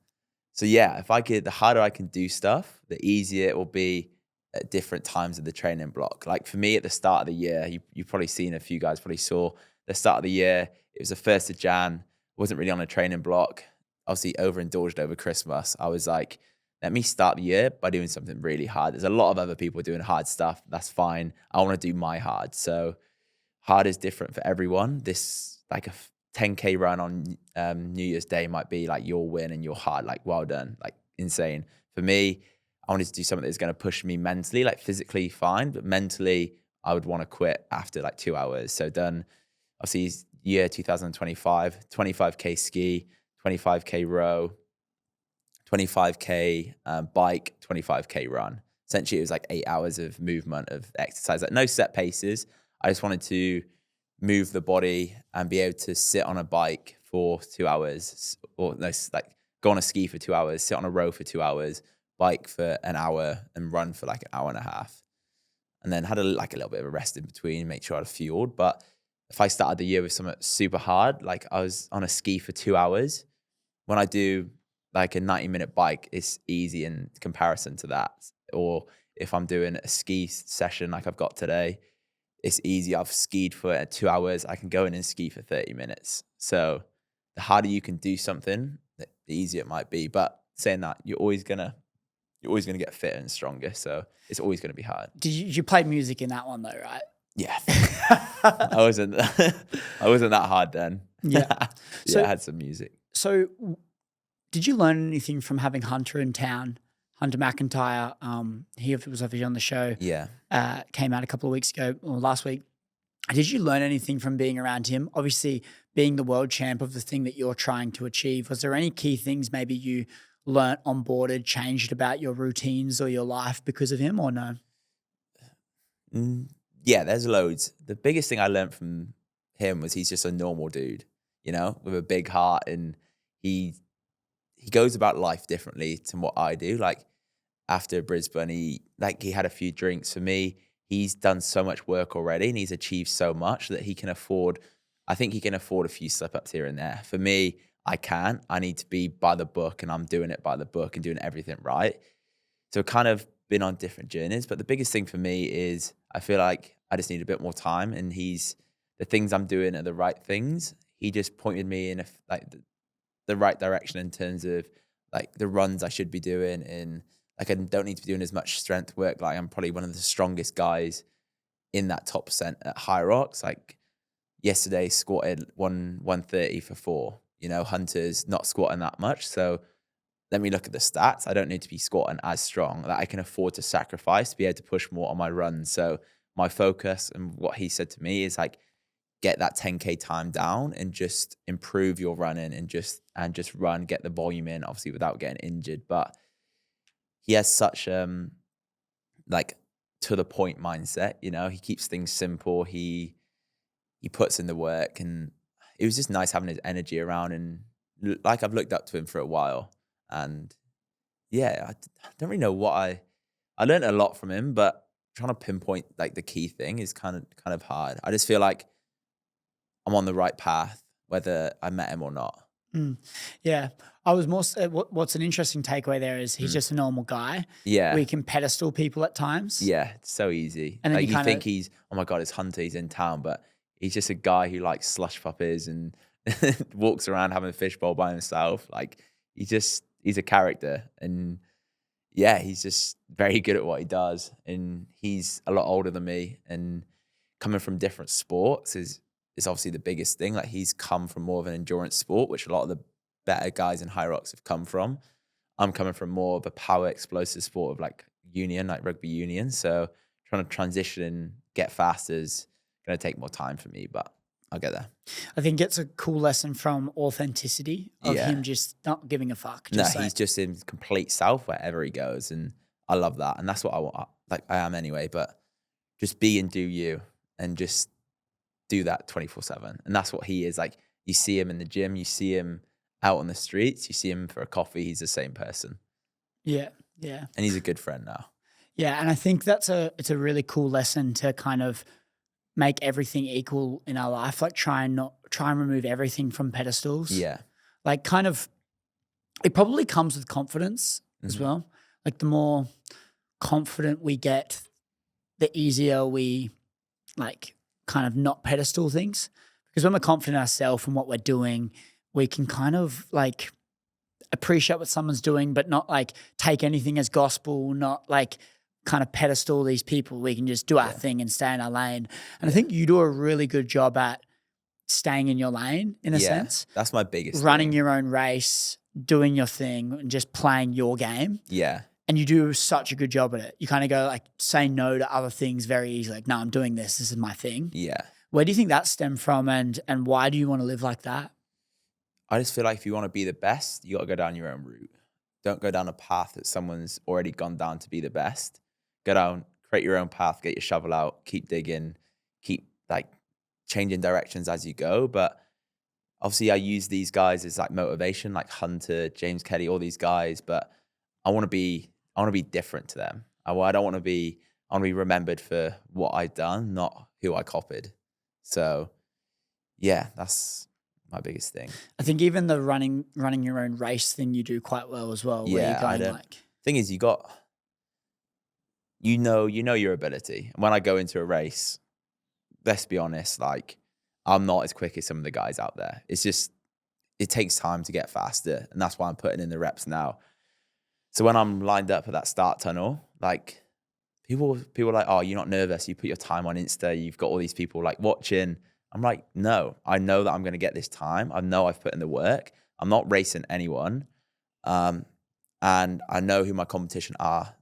yeah, the harder I can do stuff, the easier it will be at different times of the training block. Like for me at the start of the year, you've probably seen, a few guys probably saw the start of the year, it was the 1st of Jan, wasn't really on a training block, obviously overindulged over Christmas. I was like, let me start the year by doing something really hard. There's a lot of other people doing hard stuff. That's fine. I want to do my hard. So hard is different for everyone. This like a 10K run on New Year's Day might be like your win and your hard, like well done, like insane. For me, I wanted to do something that's going to push me mentally, like physically fine, but mentally I would want to quit after like 2 hours. So done, obviously year 2025, 25K ski, 25K row, 25K bike, 25K run. Essentially, it was like 8 hours of movement, of exercise, like no set paces. I just wanted to move the body and be able to sit on a bike for 2 hours, or no, like go on a ski for 2 hours, sit on a row for 2 hours, bike for an hour, and run for like an hour and a half. And then had a little bit of a rest in between, make sure I was fueled. But if I started the year with something super hard, like I was on a ski for 2 hours, when I do like a 90-minute bike, it's easy in comparison to that. Or if I'm doing a ski session like I've got today, it's easy. I've skied for 2 hours. I can go in and ski for 30 minutes. So the harder you can do something, the easier it might be. But saying that, you're always gonna get fitter and stronger. So it's always gonna be hard. Did you play music in that one though, right? Yeah. I wasn't that hard then. Yeah. Yeah, I had some music. So did you learn anything from having Hunter in town? Hunter McIntyre, he was obviously on the show. Yeah. Came out a couple of weeks ago or last week. Did you learn anything from being around him? Obviously, being the world champ of the thing that you're trying to achieve, was there any key things maybe you learnt, onboarded, changed about your routines or your life because of him, or no? Yeah, there's loads. The biggest thing I learned from him was he's just a normal dude, with a big heart, and he goes about life differently to what I do. Like after Brisbane, he had a few drinks. For me, he's done so much work already, and he's achieved so much that he can afford. I think he can afford a few slip ups here and there. For me, I can't. I need to be by the book, and I'm doing it by the book and doing everything right. So kind of been on different journeys, but the biggest thing for me is I feel like I just need a bit more time, and the things I'm doing are the right things. He just pointed me in the right direction in terms of like the runs I should be doing, and like I don't need to be doing as much strength work. Like I'm probably one of the strongest guys in that top percent at High Rocks. Like yesterday squatted 130 for 4. Hunter's not squatting that much. So let me look at the stats. I don't need to be squatting as strong. That I can afford to sacrifice to be able to push more on my runs. So my focus and what he said to me is like, get that 10K time down and just improve your running and just run, get the volume in, obviously without getting injured. But he has such like to the point mindset, he keeps things simple. He puts in the work, and it was just nice having his energy around, and like I've looked up to him for a while. And yeah, I don't really know what I learned a lot from him, but trying to pinpoint like the key thing is kind of hard. I just feel like I'm on the right path, whether I met him or not. Yeah. I was more, what's an interesting takeaway there is he's just a normal guy. Yeah. We can pedestal people at times. Yeah, it's so easy. And then like you think he's, oh my God, it's Hunter, he's in town, but he's just a guy who likes slush puppies and walks around having a fishbowl by himself. Like he's a character, and yeah, he's just very good at what he does. And he's a lot older than me, and coming from different sports is obviously the biggest thing. Like he's come from more of an endurance sport, which a lot of the better guys in High Rocks have come from. I'm coming from more of a power explosive sport of like rugby union. So trying to transition and get faster is going to take more time for me, but I'll get there. I think it's a cool lesson from authenticity of him just not giving a fuck. He's just in complete self wherever he goes, and I love that. And that's what I want. Like I am anyway, but just be and do you, and just do that 24/7. And that's what he is. Like you see him in the gym, you see him out on the streets, you see him for a coffee, he's the same person. Yeah, yeah. And he's a good friend now. Yeah, and I think it's a really cool lesson to kind of make everything equal in our life. Like try and remove everything from pedestals. Yeah. Like kind of, it probably comes with confidence as well. Like the more confident we get, the easier we like kind of not pedestal things. Because when we're confident in ourselves and what we're doing, we can kind of like appreciate what someone's doing, but not like take anything as gospel, not like kind of pedestal these people. We can just do our thing and stay in our lane. And I think you do a really good job at staying in your lane in a sense. That's my biggest running thing. your own race, doing your thing, and just playing your game. Yeah. And you do such a good job at it. You kind of go like say no to other things very easily. Like, no, I'm doing this. This is my thing. Yeah. Where do you think that stemmed from, and why do you want to live like that? I just feel like if you want to be the best, you got to go down your own route. Don't go down a path that someone's already gone down to be the best. Go down, create your own path, get your shovel out, keep digging, keep like changing directions as you go. But obviously I use these guys as like motivation, like Hunter, James Kelly, all these guys, but I want to be different to them. I don't want to be, I want to be remembered for what I've done, not who I copied. So yeah, that's my biggest thing. I think even the running your own race thing you do quite well as well. Where Yeah, you're going I don't. like, Thing is, you know your ability. And when I go into a race, let's be honest, like I'm not as quick as some of the guys out there. It's just, it takes time to get faster, and that's why I'm putting in the reps now. So when I'm lined up at that start tunnel, like people are like, "Oh, you're not nervous. You put your time on Insta. You've got all these people like watching." I'm like, "No, I know that I'm going to get this time. I know I've put in the work. I'm not racing anyone, and I know who my competition are,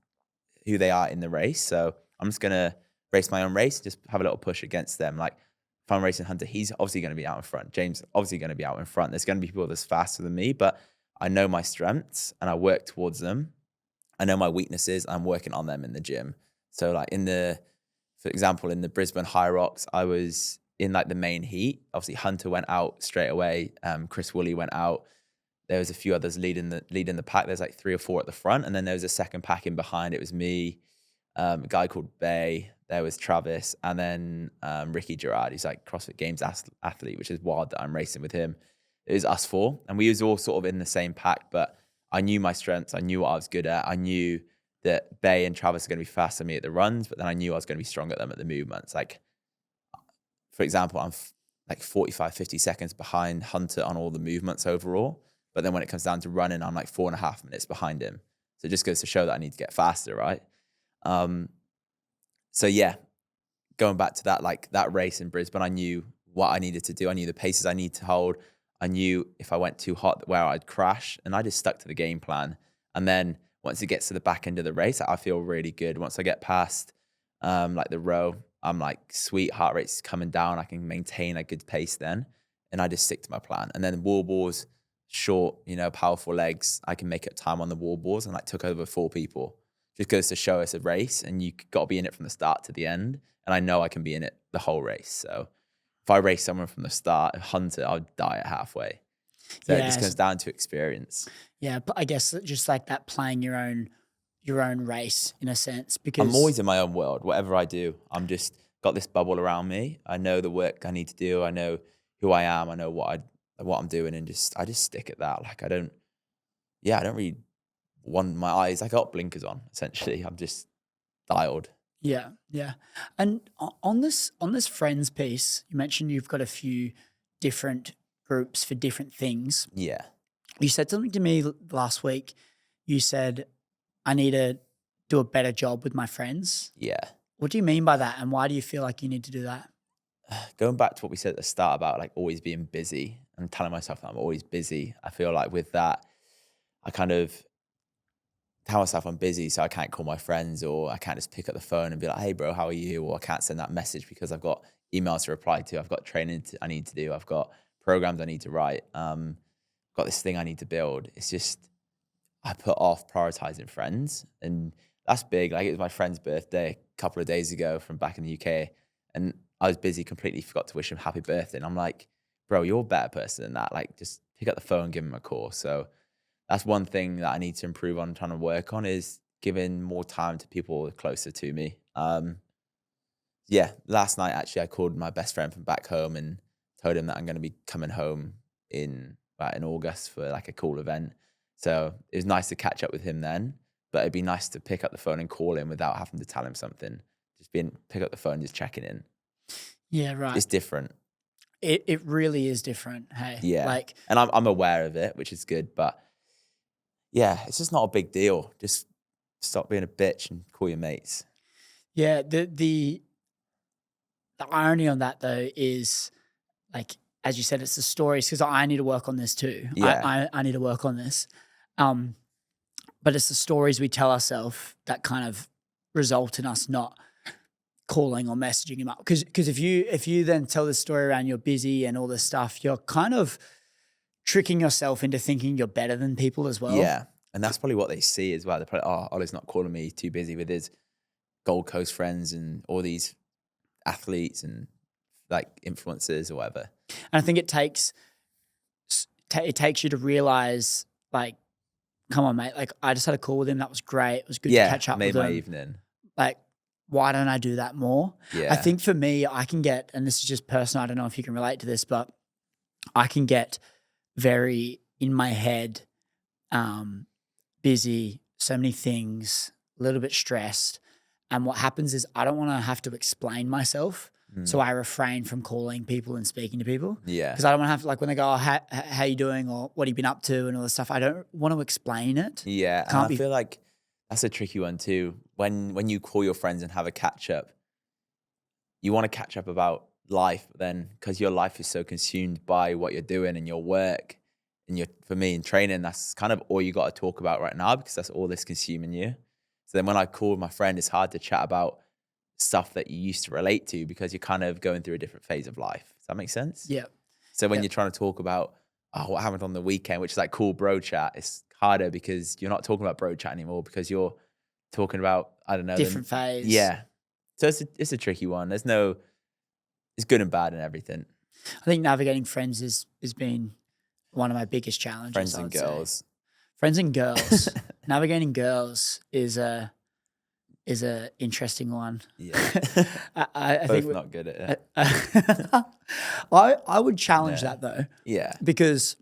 who they are in the race. So I'm just going to race my own race, just have a little push against them. Like if I'm racing Hunter, he's obviously going to be out in front. James obviously going to be out in front. There's going to be people that's faster than me, but I know my strengths and I work towards them. I know my weaknesses. I'm working on them in the gym. So like for example, in the Brisbane High Rocks, I was in like the main heat. Obviously Hunter went out straight away. Chris Woolley went out. There was a few others leading the pack. There's like 3 or 4 at the front. And then there was a second pack in behind. It was me, a guy called Bay. There was Travis. And then Ricky Gerard, who's like CrossFit Games athlete, which is wild that I'm racing with him. It was us 4. And we was all sort of in the same pack. But I knew my strengths. I knew what I was good at. I knew that Bay and Travis are going to be faster than me at the runs. But then I knew I was going to be strong at them at the movements. Like, for example, I'm like 45, 50 seconds behind Hunter on all the movements overall. But then when it comes down to running, I'm like 4.5 minutes behind him. So it just goes to show that I need to get faster, right? So yeah, going back to that, like that race in Brisbane, I knew what I needed to do. I knew the paces I need to hold. I knew if I went too hot where I'd crash, and I just stuck to the game plan. And then once it gets to the back end of the race, I feel really good. Once I get past like the row, I'm like, sweet, heart rate's coming down. I can maintain a good pace then. And I just stick to my plan. And then wall balls, short, powerful legs. I can make it time on the wall balls, and like took over 4 people. Just goes to show us a race, and you got to be in it from the start to the end. And I know I can be in it the whole race. So if I race someone from the start, Hunter, I'll die at halfway. So it just comes down to experience. Yeah, but I guess just like that, playing your own race in a sense, because I'm always in my own world. Whatever I do, I'm just got this bubble around me. I know the work I need to do. I know who I am. I know what I'm doing, and I just stick at that. Like I don't really want my eyes. I got blinkers on. Essentially, I'm just dialed. Yeah. And on this friends piece, you mentioned you've got a few different groups for different things. Yeah. You said something to me last week. You said, I need to do a better job with my friends. Yeah. What do you mean by that? And why do you feel like you need to do that? Going back to what we said at the start about like always being busy and telling myself that I'm always busy. I feel like with that, I kind of tell myself I'm busy, so I can't call my friends, or I can't just pick up the phone and be like, hey bro, how are you? Or I can't send that message because I've got emails to reply to. I've got training I need to do. I've got programs I need to write. Got this thing I need to build. It's just, I put off prioritizing friends, and that's big. Like it was my friend's birthday a couple of days ago from back in the UK, and I was busy, completely forgot to wish him happy birthday. And I'm like, bro, you're a better person than that. Like just pick up the phone, give him a call. So that's one thing that I need to improve on, trying to work on, is giving more time to people closer to me. Yeah, last night actually I called my best friend from back home and told him that I'm going to be coming home in August for like a cool event. So it was nice to catch up with him then, but it'd be nice to pick up the phone and call him without having to tell him something. Just pick up the phone, just checking in. Yeah, right. It's different. It really is different. Hey, yeah. Like, and I'm aware of it, which is good, but yeah, it's just not a big deal. Just stop being a bitch and call your mates. Yeah, the irony on that though is, like, as you said, it's the stories, because I need to work on this too. Yeah. I need to work on this. But it's the stories we tell ourselves that kind of result in us not calling or messaging him up. Because if you then tell the story around you're busy and all this stuff, you're kind of tricking yourself into thinking you're better than people as well. Yeah. And that's probably what they see as well. They're probably, oh, Ollie's not calling me, too busy with his Gold Coast friends and all these athletes and like influencers or whatever. And I think it takes it takes you to realize, like, come on, mate. Like, I just had a call with him. That was great. It was good to catch up made with my him. evening. Like, why don't I do that more? Yeah. I think for me, I can get, and this is just personal, I don't know if you can relate to this, but I can get very in my head, busy, so many things, a little bit stressed. And what happens is I don't want to have to explain myself. So I refrain from calling people and speaking to people. Yeah. Because I don't want to have to, like, when they go, oh, how you doing, or what have you been up to and all this stuff, I don't want to explain it. Yeah. And I feel like that's a tricky one too. When you call your friends and have a catch up, you want to catch up about life, but then because your life is so consumed by what you're doing and your work and for me in training, that's kind of all you got to talk about right now, because that's all that's consuming you. So then when I call my friend, it's hard to chat about stuff that you used to relate to, because you're kind of going through a different phase of life. Does that make sense? Yeah. So when you're trying to talk about, what happened on the weekend, which is like cool bro chat, it's harder because you're not talking about bro chat anymore, because you're talking about, I don't know. Different phase. Yeah. So it's a tricky one. It's good and bad and everything. I think navigating friends has been one of my biggest challenges. Friends and girls. Friends and girls. Navigating girls is a interesting one. Yeah. I Both think not good at it. I would challenge that though. Yeah. Because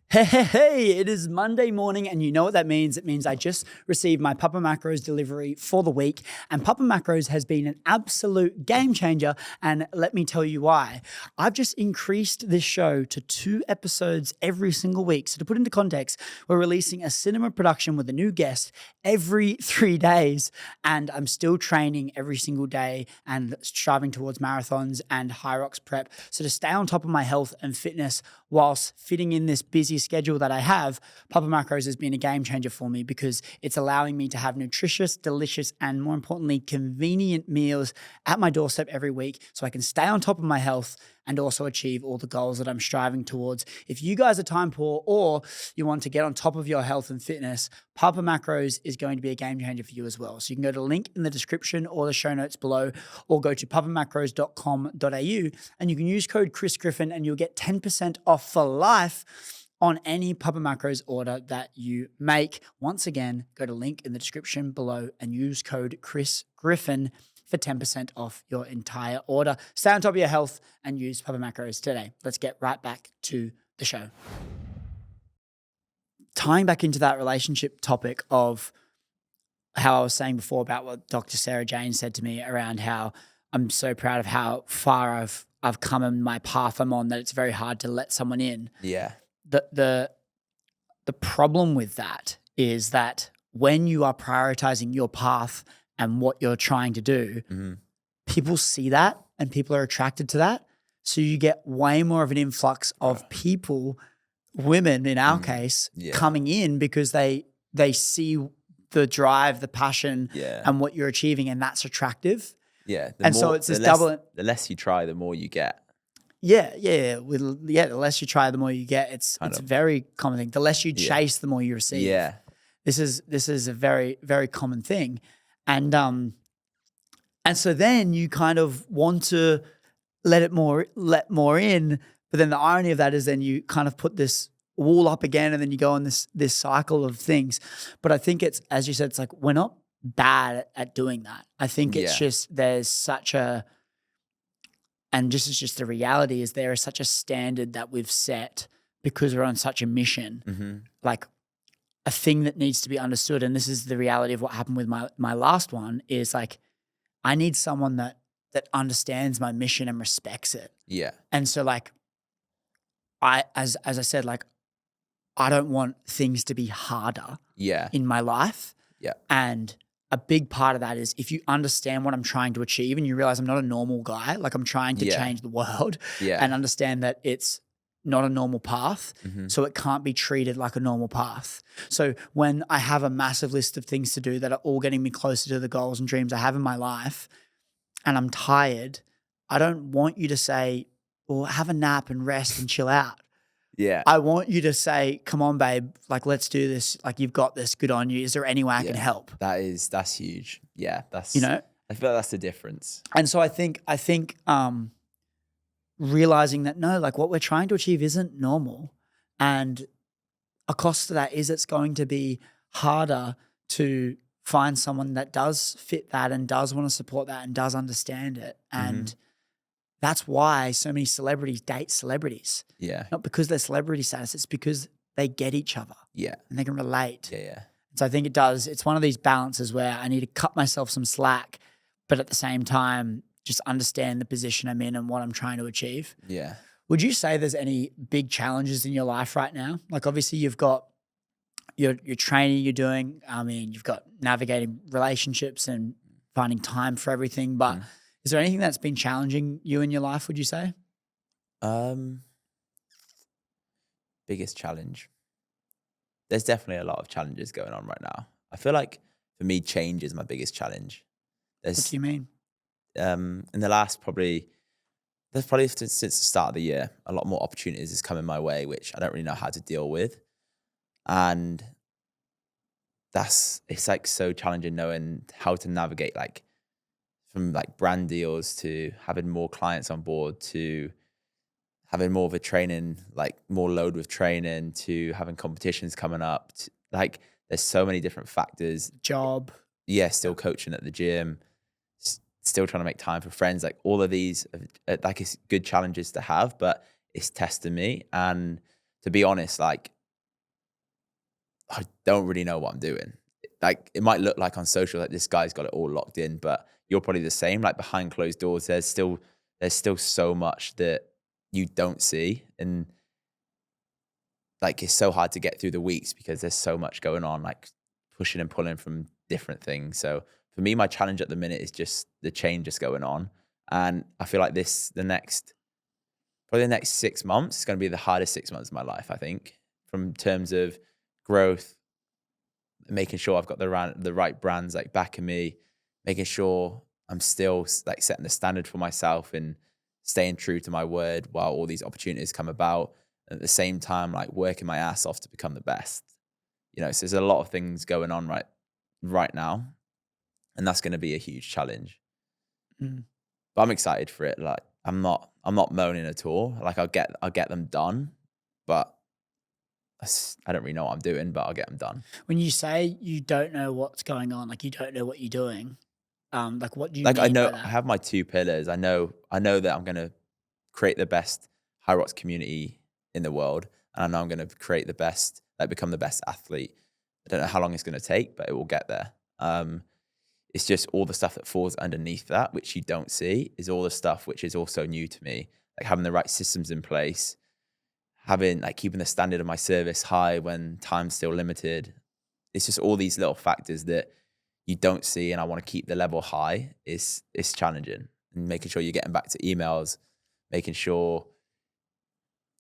hey, it is Monday morning, and you know what that means. It means I just received my Papa Macros delivery for the week, and Papa Macros has been an absolute game changer, and let me tell you why. I've just increased this show to 2 episodes every single week. So to put into context, we're releasing a cinema production with a new guest every 3 days, and I'm still training every single day and striving towards marathons and high rocks prep. So to stay on top of my health and fitness whilst fitting in this busy schedule that I have, Papa Macros has been a game changer for me, because it's allowing me to have nutritious, delicious, and more importantly, convenient meals at my doorstep every week, so I can stay on top of my health and also achieve all the goals that I'm striving towards. If you guys are time poor or you want to get on top of your health and fitness, Papa Macros is going to be a game changer for you as well. So you can go to the link in the description or the show notes below, or go to papamacros.com.au, and you can use code Chris Griffin and you'll get 10% off for life on any Papa Macros order that you make. Once again, go to link in the description below and use code Chris Griffin for 10% off your entire order. Stay on top of your health and use Papa Macros today. Let's get right back to the show. Tying back into that relationship topic of how I was saying before about what Dr. Sarah Jane said to me around how I'm so proud of how far I've come in my path I'm on, that it's very hard to let someone in. Yeah. The problem with that is that when you are prioritizing your path and what you're trying to do, people see that and people are attracted to that. So you get way more of an influx of people, women in our case, coming in because they see the drive, the passion, and what you're achieving, and that's attractive. Yeah. So it's this double. The less you try, the more you get. Yeah. The less you try, the more you get. It's a very common thing. The less you chase, the more you receive. Yeah. This is a very, very common thing. And so then you kind of want to let more in, but then the irony of that is then you kind of put this wall up again, and then you go on this cycle of things. But I think it's, as you said, it's like we're not bad at doing that. I think it's just there's such a, and this is just the reality, is there is such a standard that we've set because we're on such a mission, like a thing that needs to be understood. And this is the reality of what happened with my last one, is like, I need someone that understands my mission and respects it. Yeah. And so like, as I said, like, I don't want things to be harder in my life. Yeah. And a big part of that is if you understand what I'm trying to achieve and you realize I'm not a normal guy, like I'm trying to change the world, and understand that it's not a normal path, so it can't be treated like a normal path. So when I have a massive list of things to do that are all getting me closer to the goals and dreams I have in my life, and I'm tired, I don't want you to say, well, have a nap and rest and chill out. Yeah. I want you to say, come on, babe, like, let's do this. Like, you've got this. Good on you. Is there any way I can help? That's huge. Yeah. I feel like that's the difference. And so I think realizing that no, like what we're trying to achieve isn't normal. And a cost to that is it's going to be harder to find someone that does fit that and does want to support that and does understand it. And that's why so many celebrities date celebrities. Yeah. Not because they're celebrity status, it's because they get each other. Yeah. And they can relate. Yeah. So I think it's one of these balances where I need to cut myself some slack, but at the same time, just understand the position I'm in and what I'm trying to achieve. Yeah. Would you say there's any big challenges in your life right now? Like obviously you've got your training you're doing. I mean, you've got navigating relationships and finding time for everything. But is there anything that's been challenging you in your life, would you say? Biggest challenge. There's definitely a lot of challenges going on right now. I feel like for me, change is my biggest challenge. What do you mean? In the last there's probably since the start of the year, a lot more opportunities is coming my way, which I don't really know how to deal with. And it's like so challenging knowing how to navigate like from like brand deals to having more clients on board to having more of a training, like more load with training to having competitions coming up. Like there's so many different factors. Job. Yeah, still coaching at the gym, still trying to make time for friends. Like all of these, like it's good challenges to have, but it's testing me. And to be honest, like I don't really know what I'm doing. Like it might look like on social like this guy's got it all locked in, but you're probably the same. Like behind closed doors, there's still so much that you don't see, and like it's so hard to get through the weeks because there's so much going on, like pushing and pulling from different things. So for me, my challenge at the minute is just the change just going on, and I feel like the next 6 months is going to be the hardest 6 months of my life. I think from terms of growth, making sure I've got the right brands like backing me, making sure I'm still like setting the standard for myself and staying true to my word while all these opportunities come about. And at the same time, like working my ass off to become the best. So there's a lot of things going on right now, and that's going to be a huge challenge. But I'm excited for it. Like I'm not moaning at all. Like I'll get them done, but I don't really know what I'm doing, but I'll get them done. When you say you don't know what's going on, like you don't know what you're doing, like what do you like mean I know by that? I have my 2 pillars. I know that I'm going to create the best High Rocks community in the world, and I know I'm going to create the best, like become the best athlete. I don't know how long it's going to take, but it will get there. It's just all the stuff that falls underneath that, which you don't see, is all the stuff which is also new to me. Like having the right systems in place, keeping the standard of my service high when time's still limited. It's just all these little factors that you don't see, and I want to keep the level high. It's challenging, and making sure you're getting back to emails, making sure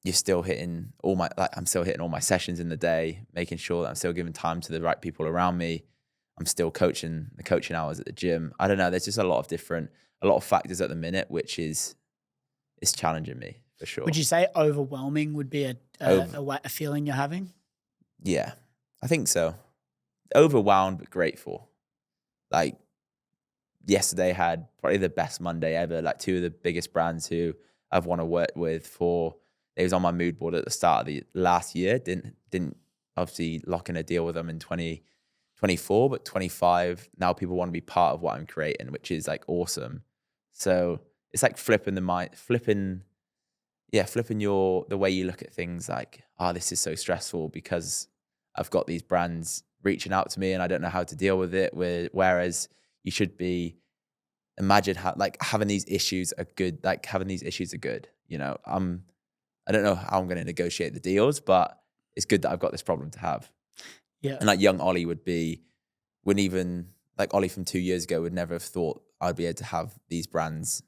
you're still hitting I'm still hitting all my sessions in the day, making sure that I'm still giving time to the right people around me. I'm still coaching the coaching hours at the gym. I don't know. There's just a lot of factors at the minute, which is challenging me for sure. Would you say overwhelming would be a feeling you're having? Yeah, I think so. Overwhelmed but grateful. Like yesterday had probably the best Monday ever. Like 2 of the biggest brands who I've want to work with it was on my mood board at the start of the last year. Didn't obviously lock in a deal with them in 2024, but 25 now people want to be part of what I'm creating, which is like awesome. So it's like flipping the way you look at things. Like, this is so stressful because I've got these brands reaching out to me and I don't know how to deal with it. Whereas you should be, imagine how like having these issues are good. Like having these issues are good. I don't know how I'm going to negotiate the deals, but it's good that I've got this problem to have. Yeah. And like young Ollie wouldn't even, like Ollie from 2 years ago would never have thought I'd be able to have these brands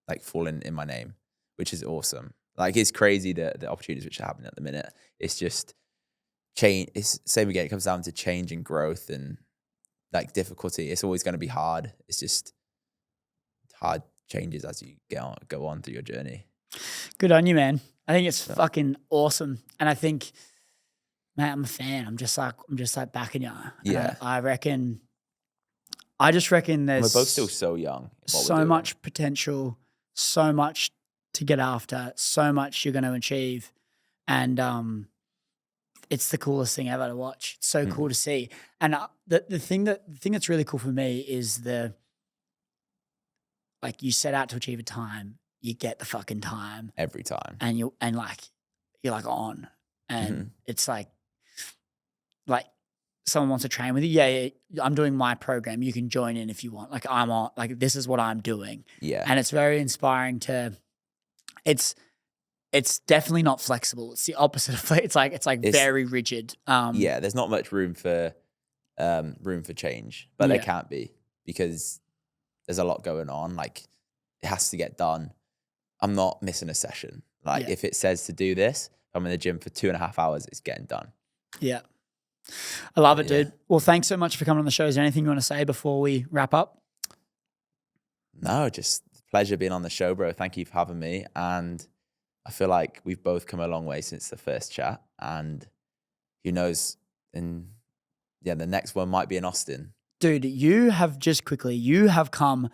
like falling in my name, which is awesome. Like it's crazy the opportunities which are happening at the minute. It's just change. It's same again. It comes down to change and growth and like difficulty. It's always going to be hard. It's just hard changes as you go on through your journey. Good on you, man. I think it's fucking awesome. And I think, man, I'm a fan. I'm just like backing you. Yeah. I just reckon there's we're both still so young. So much potential, so much to get after, so much you're going to achieve. And it's the coolest thing ever to watch. It's so cool to see. And the thing that's really cool for me is like you set out to achieve a time, you get the fucking time every time, and you're like on, and it's like someone wants to train with you. Yeah, I'm doing my program. You can join in if you want. Like I'm on. Like this is what I'm doing. Yeah, and it's very inspiring to. It's definitely not flexible. It's the opposite of it's very rigid. Yeah, there's not much room for change, but there can't be because there's a lot going on. Like it has to get done. I'm not missing a session. Like if it says to do this, I'm in the gym for 2.5 hours. It's getting done. Yeah, I love it, dude. Well, thanks so much for coming on the show. Is there anything you want to say before we wrap up? No, just a pleasure being on the show, bro. Thank you for having me. And I feel like we've both come a long way since the first chat. And who knows, the next one might be in Austin. Dude, you have come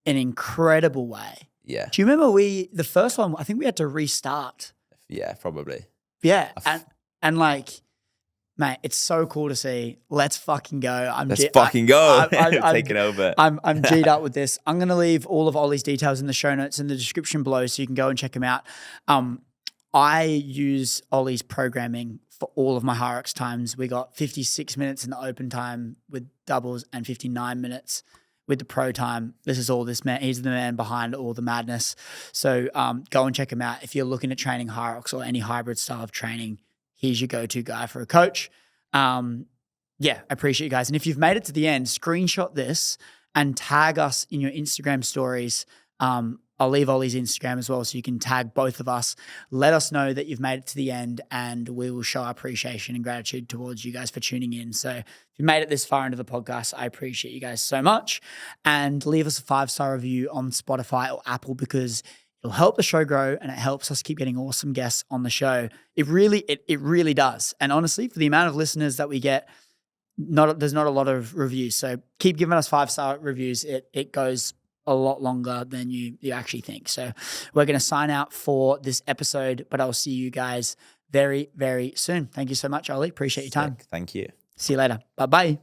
an incredible way. Yeah. Do you remember the first one, I think we had to restart. Yeah, probably. Yeah. And like, mate, it's so cool to see. Let's fucking go. Let's fucking go. I'm taking over. I'm G'd up with this. I'm going to leave all of Ollie's details in the show notes in the description below so you can go and check him out. I use Ollie's programming for all of my Hyrox times. We got 56 minutes in the open time with doubles and 59 minutes with the pro time. This is all this man. He's the man behind all the madness. So go and check him out. If you're looking at training Hyrox or any hybrid style of training, he's your go-to guy for a coach. I appreciate you guys. And if you've made it to the end, screenshot this and tag us in your Instagram stories. I'll leave Ollie's Instagram as well so you can tag both of us. Let us know that you've made it to the end and we will show our appreciation and gratitude towards you guys for tuning in. So if you made it this far into the podcast, I appreciate you guys so much. And leave us a 5-star review on Spotify or Apple because it'll help the show grow and it helps us keep getting awesome guests on the show. It really does. And honestly, for the amount of listeners that we get, there's not a lot of reviews. So keep giving us 5-star reviews. It goes a lot longer than you actually think. So we're going to sign out for this episode, but I'll see you guys very, very soon. Thank you so much, Ollie. Appreciate your time. Thank you. See you later. Bye-bye.